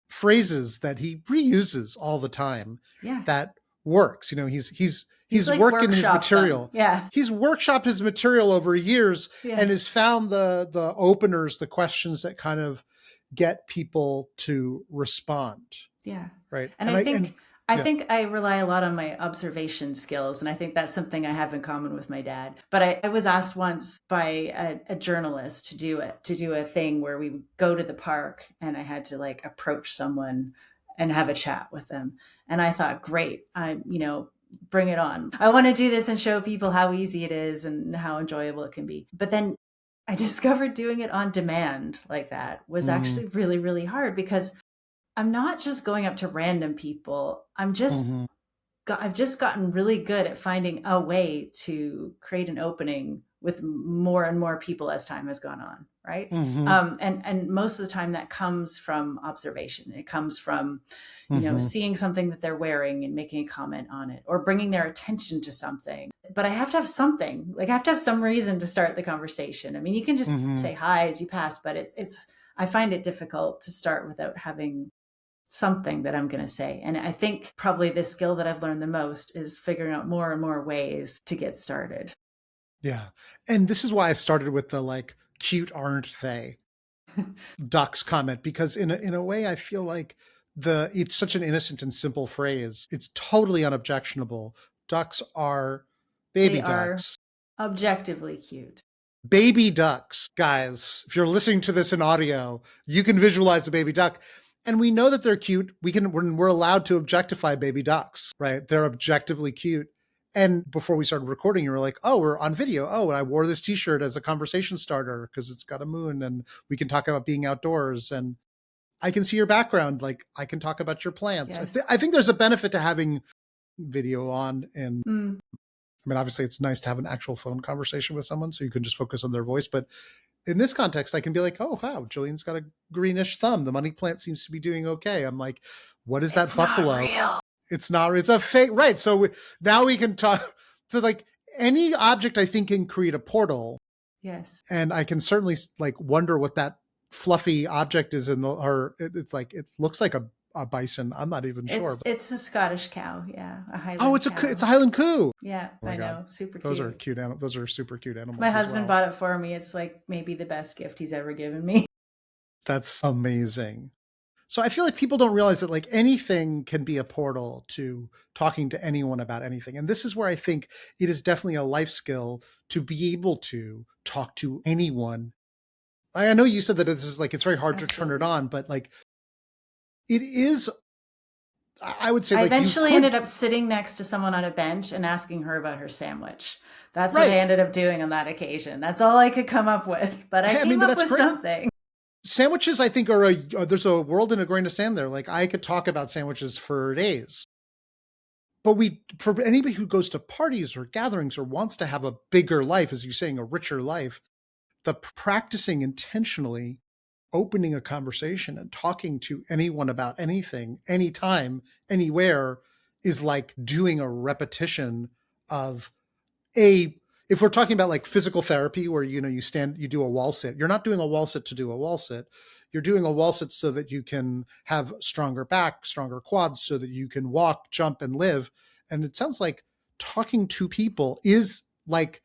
[SPEAKER 1] phrases that he reuses all the time
[SPEAKER 2] Yeah.
[SPEAKER 1] that works. He's
[SPEAKER 2] He's
[SPEAKER 1] he's
[SPEAKER 2] like
[SPEAKER 1] worked in his
[SPEAKER 2] workshopped them.
[SPEAKER 1] material.
[SPEAKER 2] Yeah.
[SPEAKER 1] He's workshopped his material over years
[SPEAKER 2] Yeah.
[SPEAKER 1] and has found the openers, the questions that kind of get people to respond.
[SPEAKER 2] Yeah.
[SPEAKER 1] Right.
[SPEAKER 2] And
[SPEAKER 1] And
[SPEAKER 2] I
[SPEAKER 1] I and
[SPEAKER 2] think I
[SPEAKER 1] yeah.
[SPEAKER 2] think I rely a lot on my observation skills, and I think that's something I have in common with my dad. But I was asked once by a journalist to do a thing where we would go to the park, and I had to like approach someone and have a chat with them. And I thought, great, bring it on. I want to do this and show people how easy it is and how enjoyable it can be. But then I discovered doing it on demand like that was
[SPEAKER 1] Mm,
[SPEAKER 2] actually really, really hard, because I'm not just going up to random people.
[SPEAKER 1] mhm,
[SPEAKER 2] I've just gotten really good at finding a way to create an opening with more and more people as time has gone on, right?
[SPEAKER 1] mhm,
[SPEAKER 2] And most of the time that comes from observation. It comes from,
[SPEAKER 1] mhm,
[SPEAKER 2] seeing something that they're wearing and making a comment on it, or bringing their attention to something. But I have to have something. Like I have to have some reason to start the conversation. I mean, you can just
[SPEAKER 1] mhm.
[SPEAKER 2] say hi as you pass, but it's I find it difficult to start without having something that I'm going to say. And I think probably the skill that I've learned the most is figuring out more and more ways to get started.
[SPEAKER 1] Yeah. And this is why I started with the like cute aren't they ducks comment because in a way I feel like the it's such an innocent and simple phrase. It's totally unobjectionable. Ducks are
[SPEAKER 2] They
[SPEAKER 1] baby
[SPEAKER 2] are
[SPEAKER 1] ducks.
[SPEAKER 2] objectively cute.
[SPEAKER 1] Baby ducks, guys. If you're listening to this in audio, you can visualize a baby duck. And we know that they're cute. We're allowed to objectify baby ducks, right? They're objectively cute. And before we started recording, you were like, "Oh, we're on video. Oh, and I wore this T-shirt as a conversation starter because it's got a moon, and we can talk about being outdoors. And I can see your background. Like, I can talk about your plants.
[SPEAKER 2] Yes.
[SPEAKER 1] I think there's a benefit to having video on, and
[SPEAKER 2] Mm,
[SPEAKER 1] I mean, obviously, it's nice to have an actual phone conversation with someone so you can just focus on their voice. But in this context, I can be like, oh, wow, Gillian's got a greenish thumb. The money plant seems to be doing okay. I'm like, what is that
[SPEAKER 2] it's not
[SPEAKER 1] buffalo?
[SPEAKER 2] real.
[SPEAKER 1] It's not, it's a fake. Right. So now we can talk. So, like, any object I think can create a portal.
[SPEAKER 2] Yes.
[SPEAKER 1] And I can certainly like wonder what that fluffy object is in the, or it's like, it looks like a bison. I'm not even sure.
[SPEAKER 2] It's
[SPEAKER 1] But,
[SPEAKER 2] it's a Scottish cow. Yeah. A
[SPEAKER 1] oh,
[SPEAKER 2] Highland
[SPEAKER 1] it's
[SPEAKER 2] cow.
[SPEAKER 1] a Highland coo.
[SPEAKER 2] Yeah.
[SPEAKER 1] Oh my
[SPEAKER 2] I
[SPEAKER 1] God.
[SPEAKER 2] know. Super
[SPEAKER 1] Those are
[SPEAKER 2] cute.
[SPEAKER 1] cute. Those are super cute
[SPEAKER 2] My
[SPEAKER 1] animals as
[SPEAKER 2] husband
[SPEAKER 1] well.
[SPEAKER 2] bought it for me. It's like maybe the best gift he's ever given me.
[SPEAKER 1] That's amazing. So I feel like people don't realize that like anything can be a portal to talking to anyone about anything. And this is where I think it is definitely a life skill to be able to talk to anyone. I know you said that this is like it's very hard to turn it
[SPEAKER 2] Absolutely.
[SPEAKER 1] on, but like it is I would say
[SPEAKER 2] I
[SPEAKER 1] like you
[SPEAKER 2] eventually ended
[SPEAKER 1] could
[SPEAKER 2] up sitting next to someone on a bench and asking her about her sandwich. That's what I
[SPEAKER 1] right.
[SPEAKER 2] ended up doing on that occasion. That's all I could come up with, but I
[SPEAKER 1] I mean,
[SPEAKER 2] came
[SPEAKER 1] but
[SPEAKER 2] up
[SPEAKER 1] that's
[SPEAKER 2] with
[SPEAKER 1] great.
[SPEAKER 2] something.
[SPEAKER 1] Sandwiches I think are there's a world in a grain of sand there. Like I could talk about sandwiches for days. But for anybody who goes to parties or gatherings or wants to have a bigger life, as you're saying, a richer life, the practicing intentionally opening a conversation and talking to anyone about anything, anytime, anywhere is like doing a repetition of a if we're talking about like physical therapy where you do a wall sit, you're not doing a wall sit to do a wall sit. You're doing a wall sit so that you can have stronger back, stronger quads, so that you can walk, jump, and live. And it sounds like talking to people is like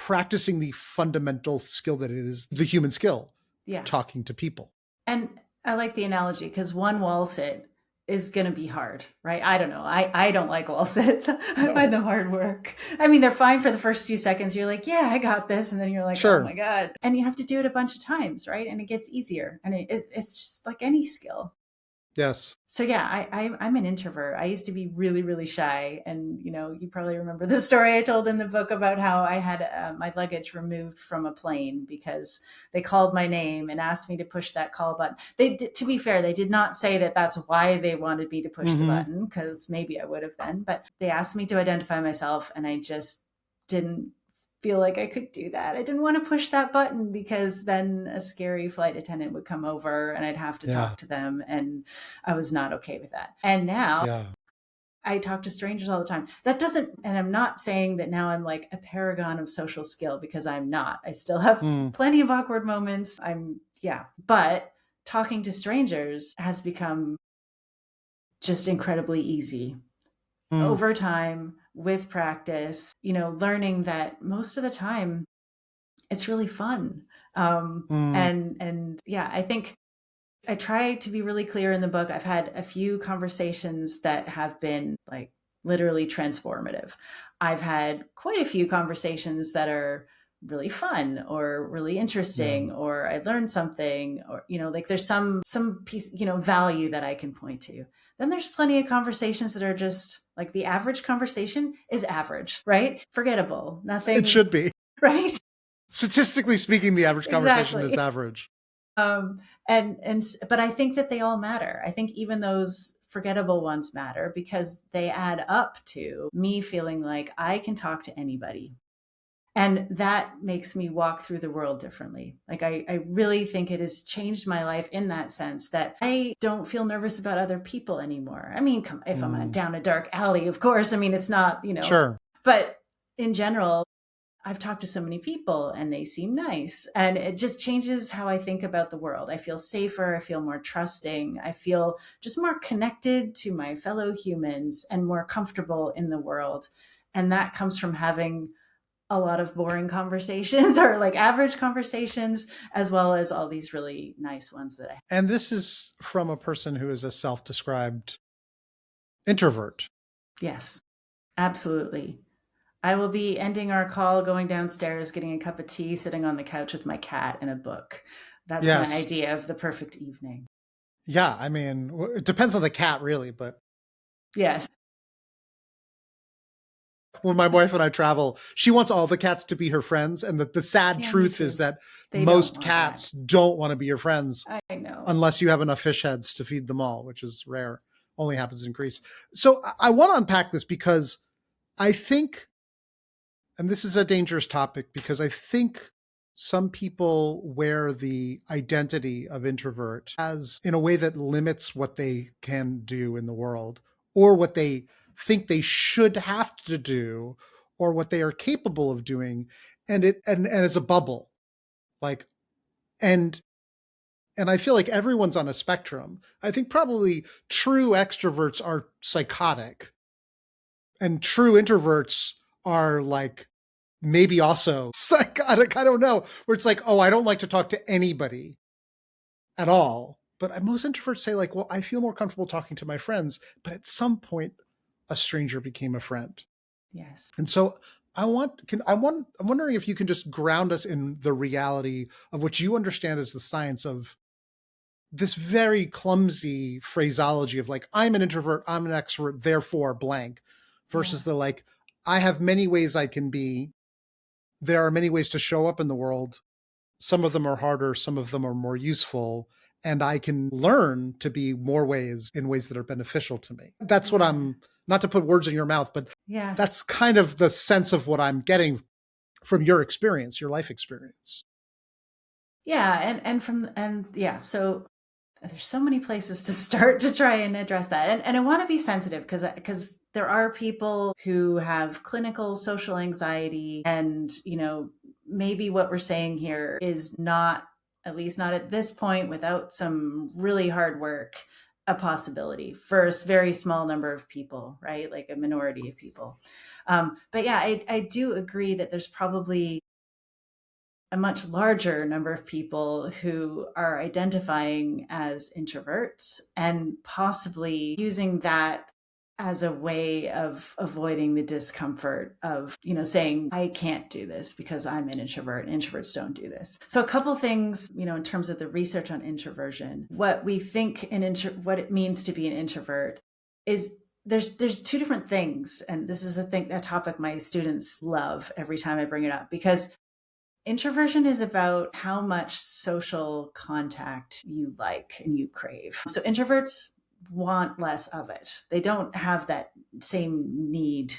[SPEAKER 1] practicing the fundamental skill that it is, the human skill,
[SPEAKER 2] Yeah.
[SPEAKER 1] talking to people.
[SPEAKER 2] And I like the analogy because one wall sit is going to be hard, right? I don't know. I don't like wall sits. I find them hard work. I mean, they're fine for the first few seconds. You're like, yeah, I got this. And then you're like,
[SPEAKER 1] Sure.
[SPEAKER 2] oh my God. And you have to do it a bunch of times, right? And it gets easier. And it's just like any skill.
[SPEAKER 1] Yes.
[SPEAKER 2] So yeah, I'm an introvert. I used to be really, really shy. And, you probably remember the story I told in the book about how I had my luggage removed from a plane because they called my name and asked me to push that call button. To be fair, they did not say that that's why they wanted me to push the button, because maybe I would have been, but they asked me to identify myself and I just didn't feel like I could do that. I didn't want to push that button because then a scary flight attendant would come over and I'd have to talk to them. And I was not okay with that. And now I talk to strangers all the time. That doesn't, and I'm not saying that now I'm like a paragon of social skill, because I'm not. I still have plenty of awkward moments. But talking to strangers has become just incredibly easy over time with practice, learning that most of the time it's really fun. And I think I try to be really clear in the book. I've had a few conversations that have been like literally transformative. I've had quite a few conversations that are really fun or really interesting, or I learned something, or, like there's some piece, value that I can point to. Then there's plenty of conversations that are just like the average conversation is average, right? Forgettable, nothing.
[SPEAKER 1] It should be.
[SPEAKER 2] Right?
[SPEAKER 1] Statistically speaking, the average conversation is average.
[SPEAKER 2] But I think that they all matter. I think even those forgettable ones matter because they add up to me feeling like I can talk to anybody. And that makes me walk through the world differently. Like I really think it has changed my life in that sense, that I don't feel nervous about other people anymore. I mean, if I'm down a dark alley, of course, I mean, it's not,
[SPEAKER 1] Sure.
[SPEAKER 2] But in general, I've talked to so many people and they seem nice, and it just changes how I think about the world. I feel safer. I feel more trusting. I feel just more connected to my fellow humans and more comfortable in the world. And that comes from having a lot of boring conversations or like average conversations, as well as all these really nice ones that I have.
[SPEAKER 1] And this is from a person who is a self-described introvert.
[SPEAKER 2] Yes, absolutely. I will be ending our call, going downstairs, getting a cup of tea, sitting on the couch with my cat and a book. That's my idea of the perfect evening.
[SPEAKER 1] Yeah, I mean, it depends on the cat, really, but
[SPEAKER 2] yes.
[SPEAKER 1] When my wife and I travel, she wants all the cats to be her friends, and the sad truth is that most cats don't want to be your friends.
[SPEAKER 2] I know.
[SPEAKER 1] Unless you have enough fish heads to feed them all, which is rare. Only happens in Greece. So I want to unpack this because I think, and this is a dangerous topic, because I think some people wear the identity of introvert as in a way that limits what they can do in the world, or what they think they should have to do, or what they are capable of doing. And as a bubble, like, and I feel like everyone's on a spectrum. I think probably true extroverts are psychotic, and true introverts are like maybe also psychotic. I don't know, where it's like, oh, I don't like to talk to anybody at all. But most introverts say like, well, I feel more comfortable talking to my friends. But at some point, a stranger became a friend.
[SPEAKER 2] Yes.
[SPEAKER 1] And so I'm wondering if you can just ground us in the reality of what you understand as the science of this very clumsy phraseology of like, I'm an introvert, I'm an extrovert, therefore blank, versus the like, I have many ways I can be. There are many ways to show up in the world. Some of them are harder, some of them are more useful, and I can learn to be more ways in ways that are beneficial to me. That's what I'm, not to put words in your mouth, but that's kind of the sense of what I'm getting from your experience, your life experience.
[SPEAKER 2] So there's so many places to start to try and address that. And I want to be sensitive because there are people who have clinical social anxiety, and, maybe what we're saying here is not, at least not at this point, without some really hard work, a possibility for a very small number of people, right? Like a minority of people. But yeah, I do agree that there's probably a much larger number of people who are identifying as introverts and possibly using that as a way of avoiding the discomfort of, saying, I can't do this because I'm an introvert. Introverts don't do this. So a couple things, in terms of the research on introversion, what we think what it means to be an introvert is there's two different things. And this is a topic my students love every time I bring it up, because introversion is about how much social contact you like and you crave. So introverts want less of it. They don't have that same need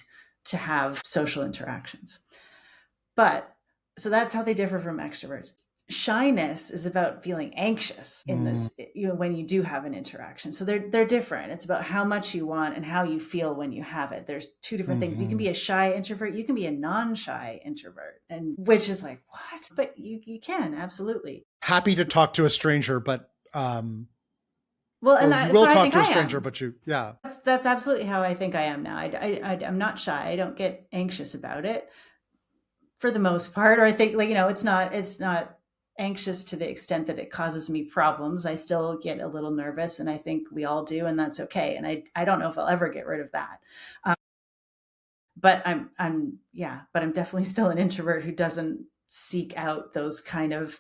[SPEAKER 2] to have social interactions. But so that's how they differ from extroverts. Shyness is about feeling anxious in this, when you do have an interaction. So they're different. It's about how much you want and how you feel when you have it. There's two different things. You can be a shy introvert, you can be a non-shy introvert, and which is like, what? But you can, absolutely.
[SPEAKER 1] Happy to talk to a stranger, but
[SPEAKER 2] well, and
[SPEAKER 1] you will
[SPEAKER 2] so
[SPEAKER 1] talk to a stranger, but yeah.
[SPEAKER 2] That's absolutely how I think I am now. I'm not shy. I don't get anxious about it for the most part, or I think it's not anxious to the extent that it causes me problems. I still get a little nervous, and I think we all do, and that's okay. And I don't know if I'll ever get rid of that. But I'm definitely still an introvert who doesn't seek out those kind of,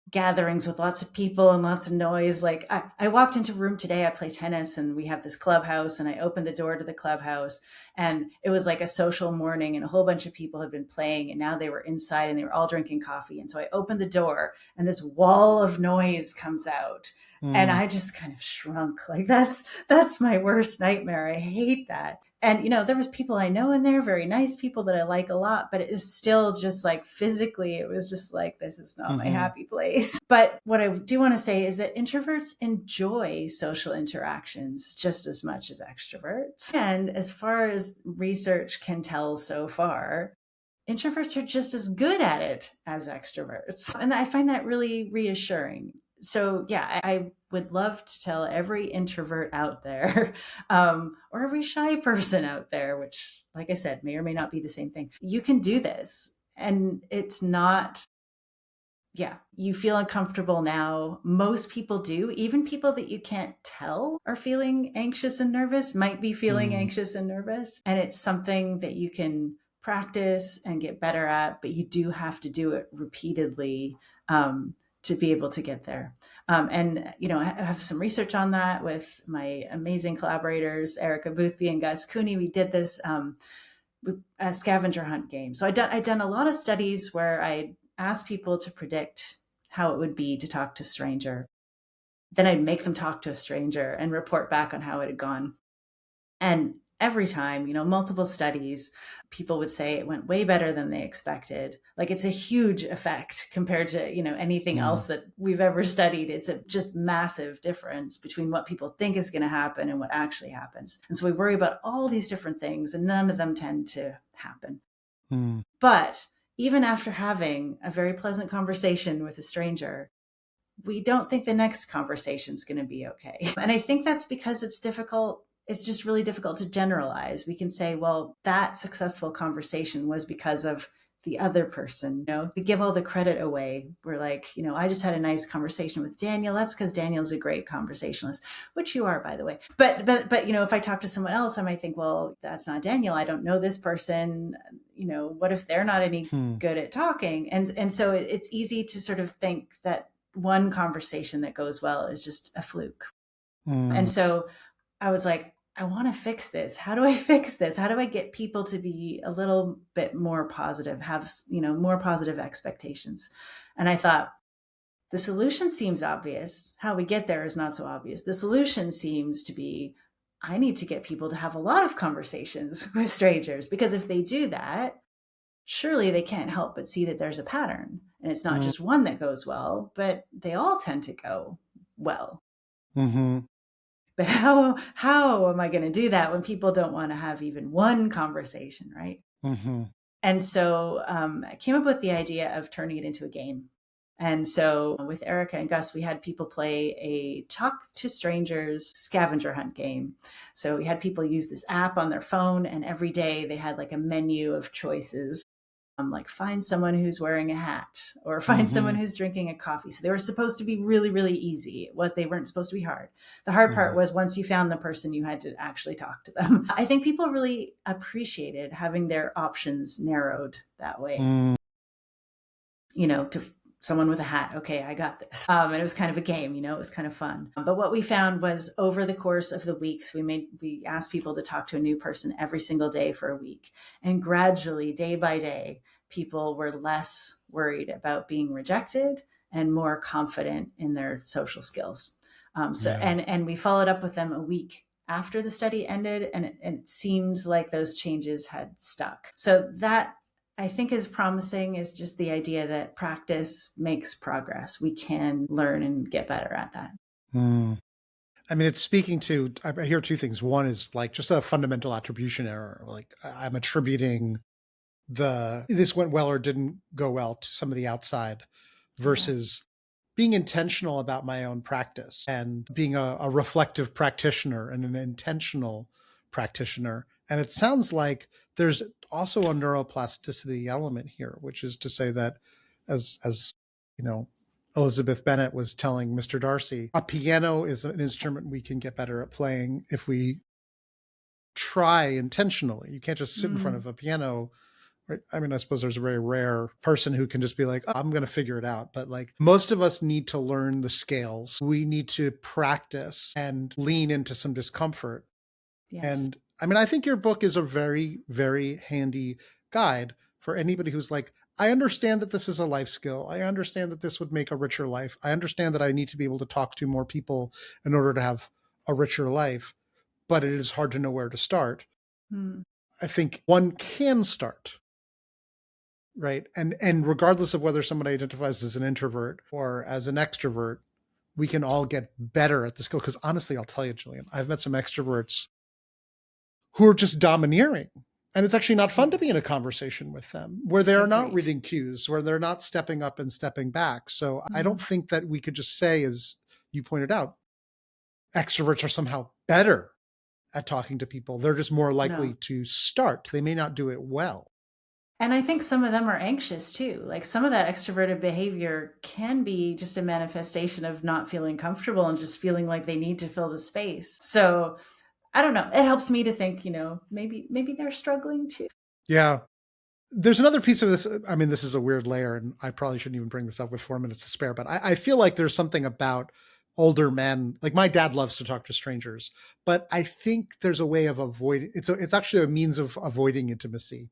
[SPEAKER 2] gatherings with lots of people and lots of noise. Like I walked into a room today, I play tennis and we have this clubhouse, and I opened the door to the clubhouse and it was like a social morning and a whole bunch of people had been playing and now they were inside and they were all drinking coffee. And so I opened the door and this wall of noise comes out and I just kind of shrunk. Like that's my worst nightmare. I hate that. And, there was people I know in there, very nice people that I like a lot, but it is still just like physically, it was just like, this is not my happy place. But what I do want to say is that introverts enjoy social interactions just as much as extroverts. And as far as research can tell so far, introverts are just as good at it as extroverts. And I find that really reassuring. So yeah, I would love to tell every introvert out there, or every shy person out there, which, like I said, may or may not be the same thing. You can do this. And it's not, you feel uncomfortable now. Most people do. Even people that you can't tell are feeling anxious and nervous, might be feeling anxious and nervous. And it's something that you can practice and get better at, but you do have to do it repeatedly to be able to get there. And, I have some research on that with my amazing collaborators, Erica Boothby and Gus Cooney. We did this a scavenger hunt game. So I'd done a lot of studies where I asked people to predict how it would be to talk to a stranger. Then I'd make them talk to a stranger and report back on how it had gone. And every time, multiple studies, people would say it went way better than they expected. Like it's a huge effect compared to, anything else that we've ever studied. It's a just massive difference between what people think is going to happen and what actually happens. And so we worry about all these different things and none of them tend to happen. But even after having a very pleasant conversation with a stranger, we don't think the next conversation is going to be okay. And I think that's because it's difficult. It's just really difficult to generalize. We can say, well, that successful conversation was because of the other person. We give all the credit away. We're like, I just had a nice conversation with Daniel. That's because Daniel's a great conversationalist, which you are, by the way. But if I talk to someone else, I might think, well, that's not Daniel. I don't know this person. What if they're not any good at talking? And so it's easy to sort of think that one conversation that goes well is just a fluke. And so I was like, I want to fix this. How do I fix this? How do I get people to be a little bit more positive, have, more positive expectations? And I thought, the solution seems obvious. How we get there is not so obvious. The solution seems to be, I need to get people to have a lot of conversations with strangers, because if they do that, surely they can't help but see that there's a pattern. And it's not just one that goes well, but they all tend to go well. But how am I going to do that when people don't want to have even one conversation, right? And so I came up with the idea of turning it into a game. And so with Erica and Gus, we had people play a talk to strangers scavenger hunt game. So we had people use this app on their phone, and every day they had like a menu of choices. like find someone who's wearing a hat or find someone
[SPEAKER 1] Mm-hmm.
[SPEAKER 2] who's drinking a coffee. So they were supposed to be really, really easy. They weren't supposed to be hard. The hard part
[SPEAKER 1] Mm-hmm.
[SPEAKER 2] was once you found the person, you had to actually talk to them. I think people really appreciated having their options narrowed that way.
[SPEAKER 1] Mm.
[SPEAKER 2] To someone with a hat. Okay, I got this. And it was kind of a game, it was kind of fun. But what we found was over the course of the weeks, we asked people to talk to a new person every single day for a week. And gradually, day by day, people were less worried about being rejected and more confident in their social skills.
[SPEAKER 1] Yeah.
[SPEAKER 2] And we followed up with them a week after the study ended, and it seems like those changes had stuck. So that, I think, is promising, is just the idea that practice makes progress. We can learn and get better at that.
[SPEAKER 1] Mm. I mean, it's speaking to, I hear two things. One is like just a fundamental attribution error. Like I'm attributing this went well or didn't go well to somebody outside versus being intentional about my own practice and being a reflective practitioner and an intentional practitioner. And it sounds like there's also a neuroplasticity element here, which is to say that as you know, Elizabeth Bennet was telling Mr. Darcy, a piano is an instrument we can get better at playing if we try intentionally. You can't just sit in front of a piano. Right? I mean, I suppose there's a very rare person who can just be like, oh, I'm going to figure it out. But like most of us need to learn the scales. We need to practice and lean into some discomfort.
[SPEAKER 2] Yes.
[SPEAKER 1] And I mean, I think your book is a very, very handy guide for anybody who's like, I understand that this is a life skill. I understand that this would make a richer life. I understand that I need to be able to talk to more people in order to have a richer life, but it is hard to know where to start. I think one can start, right? And regardless of whether somebody identifies as an introvert or as an extrovert, we can all get better at the skill. Because honestly, I'll tell you, Gillian, I've met some extroverts who are just domineering. And it's actually not fun to be in a conversation with them where they're not reading cues, where they're not stepping up and stepping back. So I don't think that we could just say, as you pointed out, extroverts are somehow better at talking to people. They're just more likely to start. They may not do it well.
[SPEAKER 2] And I think some of them are anxious too. Like some of that extroverted behavior can be just a manifestation of not feeling comfortable and just feeling like they need to fill the space. So I don't know. It helps me to think, maybe they're struggling too.
[SPEAKER 1] Yeah. There's another piece of this. I mean, this is a weird layer, and I probably shouldn't even bring this up with 4 minutes to spare, but I feel like there's something about older men. Like my dad loves to talk to strangers, but I think there's a way of avoiding it's actually a means of avoiding intimacy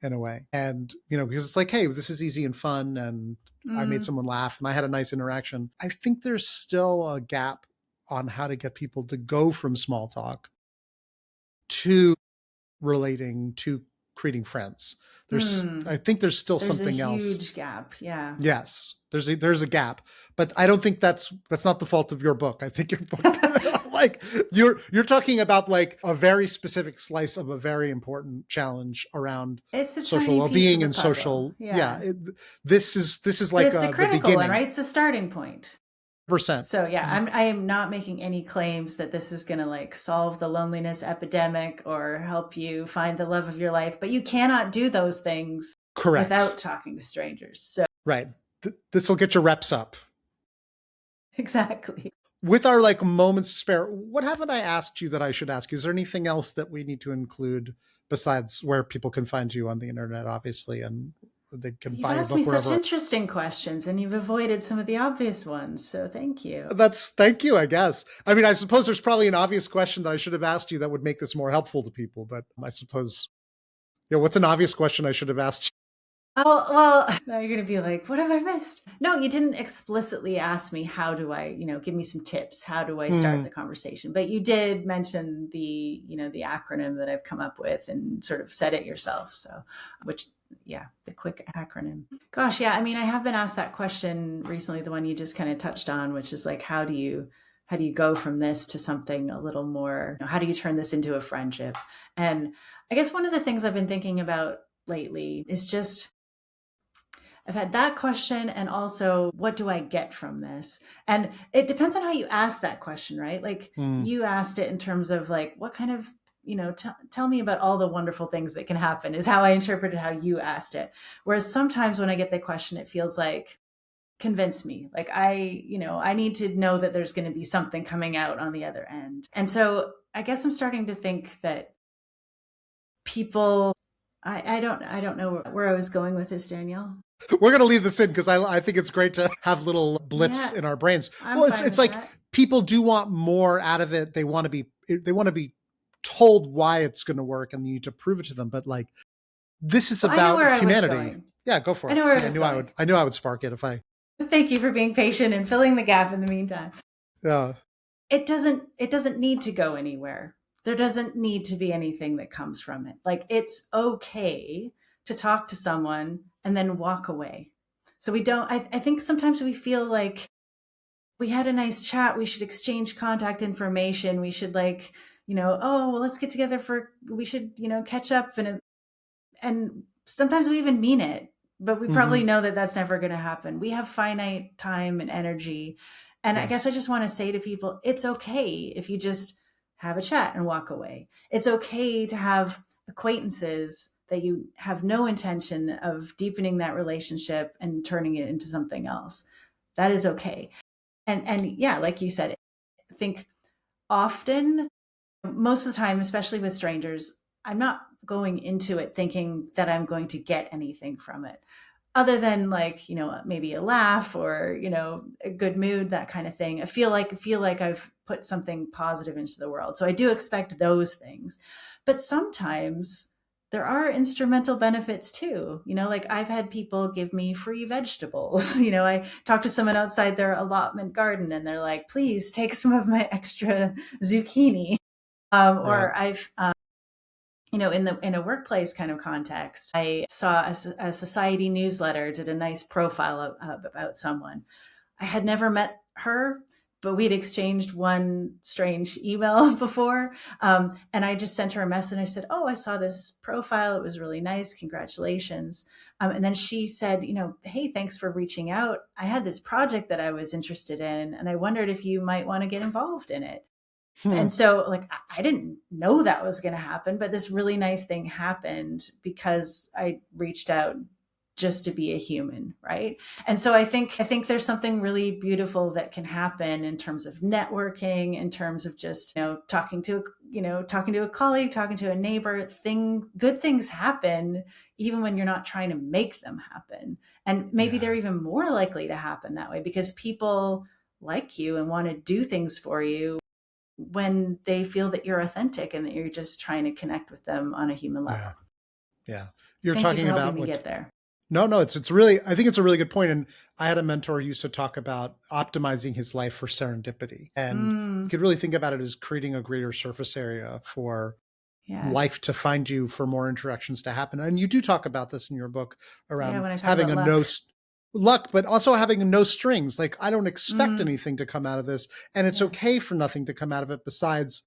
[SPEAKER 1] in a way. And, because it's like, hey, this is easy and fun. And I made someone laugh and I had a nice interaction. I think there's still a gap on how to get people to go from small talk to relating to creating friends. I think there's still something else.
[SPEAKER 2] There's a huge gap. Yeah.
[SPEAKER 1] Yes. There's a gap, but I don't think that's not the fault of your book. I think your book, like you're talking about like a very specific slice of a very important challenge around social well-being and social. Yeah. This is like
[SPEAKER 2] it's the critical one, right? It's the starting point. So yeah, I am not making any claims that this is going to like solve the loneliness epidemic or help you find the love of your life, but you cannot do those things without talking to strangers. So
[SPEAKER 1] right. This will get your reps up.
[SPEAKER 2] Exactly.
[SPEAKER 1] With our like moments to spare, what haven't I asked you that I should ask you? Is there anything else that we need to include besides where people can find you on the internet, obviously, and they can buy your book wherever?
[SPEAKER 2] You've asked me such interesting questions, and you've avoided some of the obvious ones. So thank you.
[SPEAKER 1] Thank you, I guess. I mean, I suppose there's probably an obvious question that I should have asked you that would make this more helpful to people, but I suppose, what's an obvious question I should have asked you?
[SPEAKER 2] Oh, well, now you're going to be like, what have I missed? No, you didn't explicitly ask me, how do I, give me some tips. How do I start the conversation? But you did mention the acronym that I've come up with and sort of said it yourself. So, the quick acronym. Gosh, yeah. I mean, I have been asked that question recently, the one you just kind of touched on, which is like, how do you go from this to something a little more, how do you turn this into a friendship? And I guess one of the things I've been thinking about lately is just, I've had that question, and also, what do I get from this? And it depends on how you ask that question, right? Like you asked it in terms of like, what kind of tell me about all the wonderful things that can happen, is how I interpreted how you asked it. Whereas sometimes when I get the question, it feels like, convince me. Like I need to know that there's going to be something coming out on the other end. And so I guess I'm starting to think that people, I don't know where I was going with this, Daniel.
[SPEAKER 1] We're going to leave this in because I think it's great to have little blips
[SPEAKER 2] Yeah,
[SPEAKER 1] in our brains.
[SPEAKER 2] I'm
[SPEAKER 1] Well,
[SPEAKER 2] fine
[SPEAKER 1] it's
[SPEAKER 2] with
[SPEAKER 1] like
[SPEAKER 2] that.
[SPEAKER 1] people do want more out of it. They want to be told why it's going to work, and you need to prove it to them. But like, this is
[SPEAKER 2] Well, I know
[SPEAKER 1] about
[SPEAKER 2] where I was
[SPEAKER 1] humanity.
[SPEAKER 2] going.
[SPEAKER 1] Yeah, go for
[SPEAKER 2] I
[SPEAKER 1] it.
[SPEAKER 2] know where
[SPEAKER 1] See,
[SPEAKER 2] I was going.
[SPEAKER 1] I knew I would spark it if I.
[SPEAKER 2] Thank you for being patient and filling the gap in the meantime.
[SPEAKER 1] Yeah.
[SPEAKER 2] It doesn't need to go anywhere. There doesn't need to be anything that comes from it. Like, it's okay to talk to someone and then walk away. So we don't, I think sometimes we feel like we had a nice chat, we should exchange contact information, we should, like, oh well, let's get together we should, catch up, and sometimes we even mean it, but we probably
[SPEAKER 1] Mm-hmm.
[SPEAKER 2] know that that's never going to happen. We have finite time and energy. And I guess I
[SPEAKER 1] Yes.
[SPEAKER 2] just want to say to people, it's okay if you just have a chat and walk away. It's okay to have acquaintances that you have no intention of deepening that relationship and turning it into something else. That is okay. And yeah, like you said, I think often, most of the time, especially with strangers, I'm not going into it thinking that I'm going to get anything from it, other than, like, maybe a laugh or, a good mood, that kind of thing. I feel like I've put something positive into the world. So I do expect those things. But sometimes there are instrumental benefits too. Like, I've had people give me free vegetables. I talked to someone outside their allotment garden and they're like, please take some of my extra zucchini.
[SPEAKER 1] Right.
[SPEAKER 2] Or I've, in a workplace kind of context, I saw a society newsletter did a nice profile about someone. I had never met her, but we'd exchanged one strange email before. And I just sent her a message. I said, oh, I saw this profile. It was really nice. Congratulations. And then she said, hey, thanks for reaching out. I had this project that I was interested in, and I wondered if you might want to get involved in it.
[SPEAKER 1] Hmm.
[SPEAKER 2] And so, like, I didn't know that was going to happen, but this really nice thing happened because I reached out just to be a human, right? And so I think there's something really beautiful that can happen in terms of networking, in terms of just, talking to a colleague, talking to a neighbor. Good things happen even when you're not trying to make them happen. And maybe they're
[SPEAKER 1] Yeah.
[SPEAKER 2] even more likely to happen that way because people like you and want to do things for you when they feel that you're authentic and that you're just trying to connect with them on a human
[SPEAKER 1] Yeah.
[SPEAKER 2] level.
[SPEAKER 1] Yeah. You're
[SPEAKER 2] Thank you for
[SPEAKER 1] talking
[SPEAKER 2] helping
[SPEAKER 1] about
[SPEAKER 2] me
[SPEAKER 1] what.
[SPEAKER 2] get there.
[SPEAKER 1] No, no, it's really. I think it's a really good point. And I had a mentor who used to talk about optimizing his life for serendipity, and you
[SPEAKER 2] Mm,
[SPEAKER 1] could really think about it as creating a greater surface area for
[SPEAKER 2] yeah.
[SPEAKER 1] life to find you, for more interactions to happen. And you do talk about this in your book
[SPEAKER 2] Yeah.
[SPEAKER 1] around
[SPEAKER 2] When I talk
[SPEAKER 1] having
[SPEAKER 2] about
[SPEAKER 1] a
[SPEAKER 2] luck.
[SPEAKER 1] luck, but also having no strings. Like, I don't expect
[SPEAKER 2] Mm,
[SPEAKER 1] anything to come out of this, and it's
[SPEAKER 2] yeah.
[SPEAKER 1] okay for nothing to come out of it besides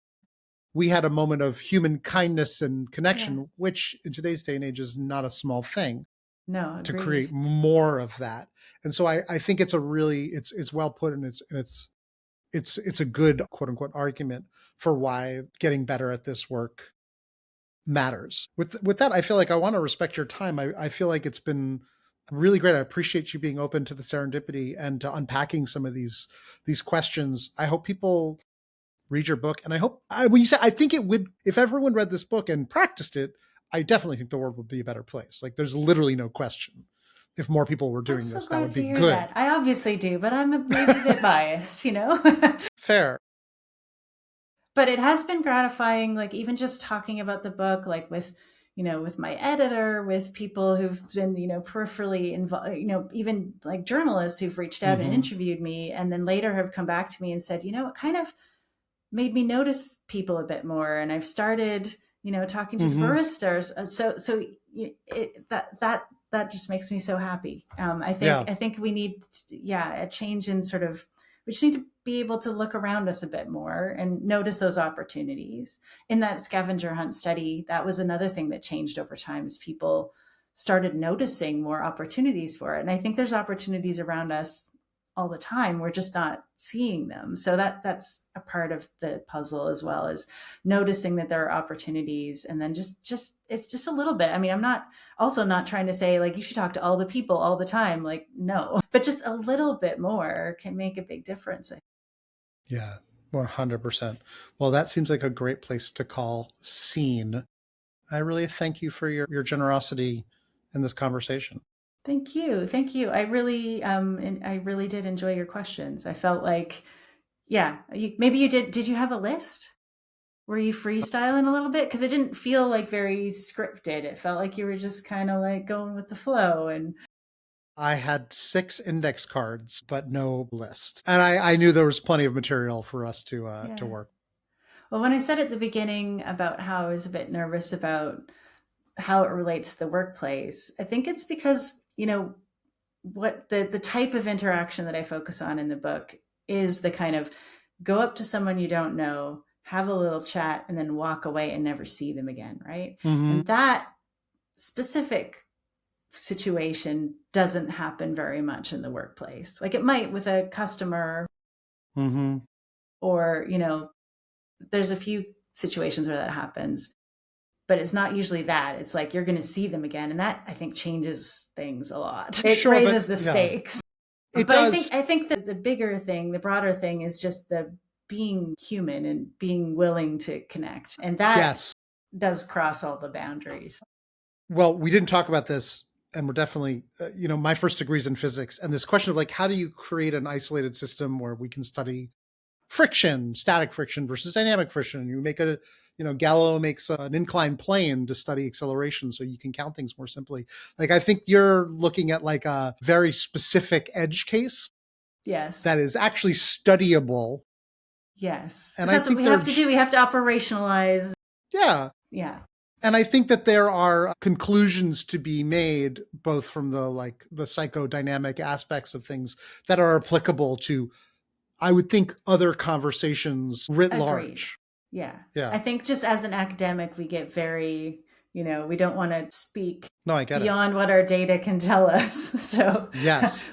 [SPEAKER 1] we had a moment of human kindness and
[SPEAKER 2] Yeah.
[SPEAKER 1] connection, which in today's day and age is not a small thing,
[SPEAKER 2] No,
[SPEAKER 1] to
[SPEAKER 2] agreed.
[SPEAKER 1] create more of that. And so I think it's a really it's well put, and it's a good quote unquote argument for why getting better at this work matters. With that, I feel like I want to respect your time. I feel like it's been really great. I appreciate you being open to the serendipity and to unpacking some of these questions. I hope people read your book, and I hope when you say, I think it would, if everyone read this book and practiced it, I definitely think the world would be a better place. Like, there's literally no question. If more people were
[SPEAKER 2] I'm
[SPEAKER 1] doing
[SPEAKER 2] so
[SPEAKER 1] this, that
[SPEAKER 2] glad
[SPEAKER 1] would
[SPEAKER 2] to
[SPEAKER 1] be
[SPEAKER 2] hear that.
[SPEAKER 1] good.
[SPEAKER 2] I obviously do, but I'm maybe a bit biased.
[SPEAKER 1] Fair.
[SPEAKER 2] But it has been gratifying, like, even just talking about the book, like, with my editor, with people who've been, peripherally involved, even like journalists who've reached out and
[SPEAKER 1] Mm-hmm.
[SPEAKER 2] interviewed me and then later have come back to me and said, it kind of made me notice people a bit more, and I've started, talking to the
[SPEAKER 1] Mm-hmm.
[SPEAKER 2] baristas. So that just makes me so happy. I think
[SPEAKER 1] Yeah.
[SPEAKER 2] I think we need, yeah, a change in sort of, we just need to be able to look around us a bit more and notice those opportunities. In that scavenger hunt study, that was another thing that changed over time, as people started noticing more opportunities for it. And I think there's opportunities around us all the time. We're just not seeing them. So that's a part of the puzzle as well, as noticing that there are opportunities, and then just it's just a little bit. I mean, I'm not also not trying to say like you should talk to all the people all the time. Like, no, but just a little bit more can make a big difference.
[SPEAKER 1] Yeah, 100%. Well, that seems like a great place to call scene. I really thank you for your generosity in this conversation.
[SPEAKER 2] Thank you. Thank you. And I really did enjoy your questions. I felt like, yeah, maybe you did. Did you have a list? Were you freestyling a little bit? Because it didn't feel like very scripted. It felt like you were just kind of like going with the flow. And
[SPEAKER 1] I had 6 index cards, but no list. And I knew there was plenty of material for us to
[SPEAKER 2] yeah.
[SPEAKER 1] work.
[SPEAKER 2] Well, when I said at the beginning about how I was a bit nervous about how it relates to the workplace, I think it's because, what the type of interaction that I focus on in the book is the kind of go up to someone you don't know, have a little chat, and then walk away and never see them again, right?
[SPEAKER 1] Mm-hmm.
[SPEAKER 2] And that specific situation doesn't happen very much in the workplace. Like it might with a customer,
[SPEAKER 1] Mm-hmm.
[SPEAKER 2] or, there's a few situations where that happens, but it's not usually that. It's like you're going to see them again, and that I think changes things a lot. It
[SPEAKER 1] Sure,
[SPEAKER 2] raises
[SPEAKER 1] but
[SPEAKER 2] the
[SPEAKER 1] yeah,
[SPEAKER 2] stakes.
[SPEAKER 1] it
[SPEAKER 2] But
[SPEAKER 1] does.
[SPEAKER 2] I think that the bigger thing, the broader thing is just the being human and being willing to connect. And that
[SPEAKER 1] Yes.
[SPEAKER 2] does cross all the boundaries.
[SPEAKER 1] Well, we didn't talk about this, and we're definitely, my first degree is in physics, and this question of like, how do you create an isolated system where we can study friction, static friction versus dynamic friction? You make Galileo makes an inclined plane to study acceleration so you can count things more simply. Like, I think you're looking at like a very specific edge case.
[SPEAKER 2] Yes.
[SPEAKER 1] That is actually studyable.
[SPEAKER 2] Yes.
[SPEAKER 1] And
[SPEAKER 2] that's what we have to do. We have to operationalize.
[SPEAKER 1] Yeah.
[SPEAKER 2] Yeah.
[SPEAKER 1] And I think that there are conclusions to be made both from the psychodynamic aspects of things that are applicable to, I would think, other conversations writ
[SPEAKER 2] Agreed.
[SPEAKER 1] large.
[SPEAKER 2] Yeah.
[SPEAKER 1] Yeah.
[SPEAKER 2] I think just as an academic, we get very, we don't want to speak beyond what our data can tell us. So,
[SPEAKER 1] yes.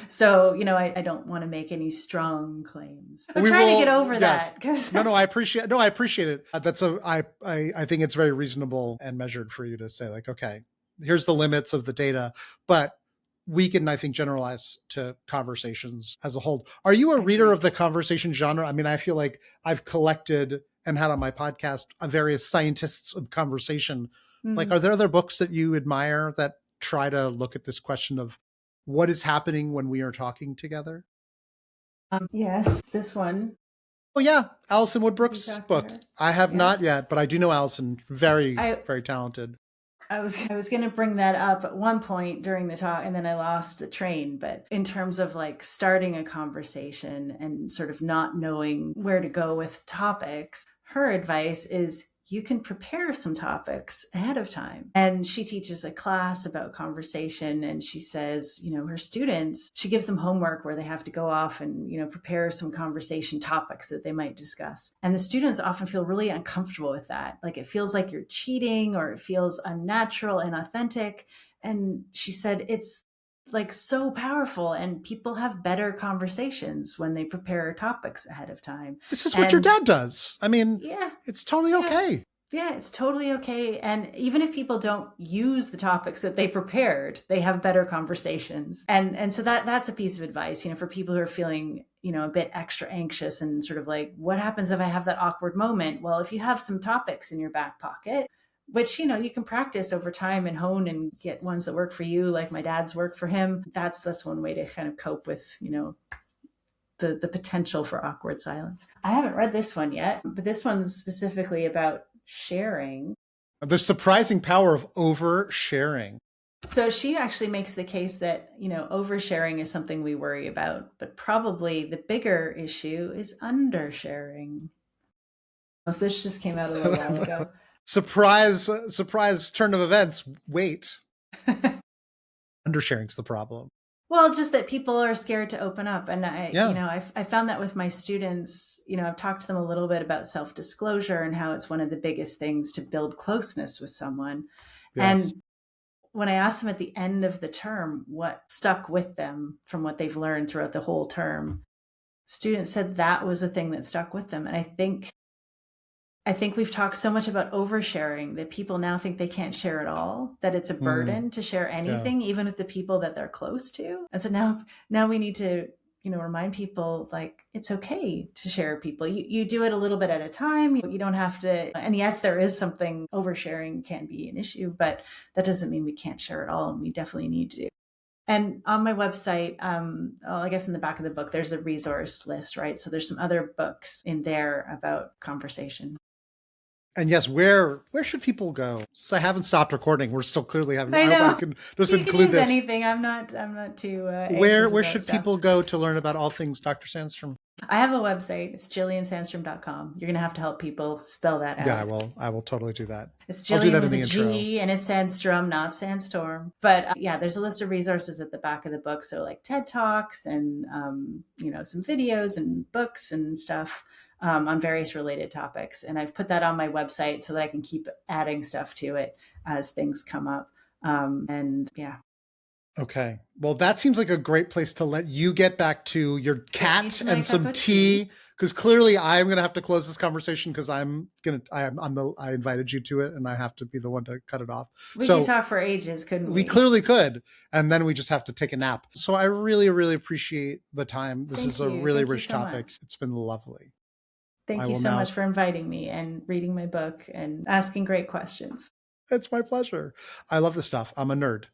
[SPEAKER 2] So, I don't want to make any strong claims. I'm trying to get over that.
[SPEAKER 1] No, I appreciate it. I think it's very reasonable and measured for you to say like, okay, here's the limits of the data, but we can, I think, generalize to conversations as a whole. Are you a reader of the conversation genre? I mean, I feel like I've collected and had on my podcast various scientists of conversation. Mm-hmm. Like, are there other books that you admire that try to look at this question of what is happening when we are talking together?
[SPEAKER 2] Yes, this one.
[SPEAKER 1] Oh yeah, Alison Woodbrook's book. I have not yet, but I do know Alison. Very talented.
[SPEAKER 2] I was going to bring that up at one point during the talk, and then I lost the train. But in terms of like starting a conversation and sort of not knowing where to go with topics, her advice is you can prepare some topics ahead of time. And she teaches a class about conversation, and she says, her students, she gives them homework where they have to go off and, prepare some conversation topics that they might discuss. And the students often feel really uncomfortable with that. Like it feels like you're cheating, or it feels unnatural and authentic. And she said, it's like so powerful, and people have better conversations when they prepare topics ahead of time.
[SPEAKER 1] This is what your dad does. I mean,
[SPEAKER 2] yeah,
[SPEAKER 1] it's totally okay.
[SPEAKER 2] Yeah, it's totally okay. And even if people don't use the topics that they prepared, they have better conversations. And so that's a piece of advice, for people who are feeling, a bit extra anxious and sort of like, what happens if I have that awkward moment? Well, if you have some topics in your back pocket, which, you can practice over time and hone and get ones that work for you, like my dad's work for him. That's one way to kind of cope with, the potential for awkward silence. I haven't read this one yet, but this one's specifically about sharing.
[SPEAKER 1] The surprising power of oversharing.
[SPEAKER 2] So she actually makes the case that, oversharing is something we worry about, but probably the bigger issue is undersharing. This just came out a little while ago.
[SPEAKER 1] Surprise turn of events. Wait. Undersharing's the problem.
[SPEAKER 2] Well, just that people are scared to open up. And I found that with my students, I've talked to them a little bit about self-disclosure and how it's one of the biggest things to build closeness with someone. Yes. And when I asked them at the end of the term what stuck with them from what they've learned throughout the whole term, students said that was the thing that stuck with them. And I think we've talked so much about oversharing that people now think they can't share at all, that it's a
[SPEAKER 1] Mm,
[SPEAKER 2] burden to share
[SPEAKER 1] yeah.
[SPEAKER 2] anything, even with the people that they're close to. And so now we need to, remind people like it's okay to share people. You do it a little bit at a time. You don't have to. And yes, there is something, oversharing can be an issue, but that doesn't mean we can't share at all. And we definitely need to. And on my website, I guess in the back of the book, there's a resource list, right? So there's some other books in there about conversation.
[SPEAKER 1] And yes, where should people go? So I haven't stopped recording. We're still clearly having.
[SPEAKER 2] I
[SPEAKER 1] I hope I
[SPEAKER 2] know.
[SPEAKER 1] can just
[SPEAKER 2] You can
[SPEAKER 1] include
[SPEAKER 2] use
[SPEAKER 1] this.
[SPEAKER 2] anything. I'm not too
[SPEAKER 1] Where
[SPEAKER 2] anxious
[SPEAKER 1] where
[SPEAKER 2] about
[SPEAKER 1] should
[SPEAKER 2] stuff.
[SPEAKER 1] people go to learn about all things Dr. Sandstrom?
[SPEAKER 2] I have a website. It's gilliansandstrom.com. You're gonna have to help people spell that
[SPEAKER 1] Yeah,
[SPEAKER 2] out.
[SPEAKER 1] I will totally do that.
[SPEAKER 2] It's
[SPEAKER 1] I'll do
[SPEAKER 2] Gillian
[SPEAKER 1] that in
[SPEAKER 2] with a
[SPEAKER 1] the intro.
[SPEAKER 2] G, and it's Sandstrom, not Sandstorm. But yeah, there's a list of resources at the back of the book. So like TED Talks and some videos and books and stuff on various related topics. And I've put that on my website so that I can keep adding stuff to it as things come up. And yeah,
[SPEAKER 1] Okay. Well, that seems like a great place to let you get back to your
[SPEAKER 2] get me
[SPEAKER 1] cat
[SPEAKER 2] to my
[SPEAKER 1] and
[SPEAKER 2] cup
[SPEAKER 1] some
[SPEAKER 2] of tea.
[SPEAKER 1] tea, because clearly I'm going to have to close this conversation because I invited you to it and I have to be the one to cut it off.
[SPEAKER 2] We could
[SPEAKER 1] So
[SPEAKER 2] talk for ages, couldn't
[SPEAKER 1] we
[SPEAKER 2] we?
[SPEAKER 1] clearly could, and then we just have to take a nap. So I really, really appreciate the time. This is
[SPEAKER 2] Thank
[SPEAKER 1] a
[SPEAKER 2] you.
[SPEAKER 1] really
[SPEAKER 2] Thank you
[SPEAKER 1] rich
[SPEAKER 2] so
[SPEAKER 1] topic.
[SPEAKER 2] much.
[SPEAKER 1] It's been lovely. I
[SPEAKER 2] Thank you
[SPEAKER 1] will
[SPEAKER 2] so
[SPEAKER 1] now.
[SPEAKER 2] much for inviting me and reading my book and asking great questions.
[SPEAKER 1] It's my pleasure. I love this stuff. I'm a nerd.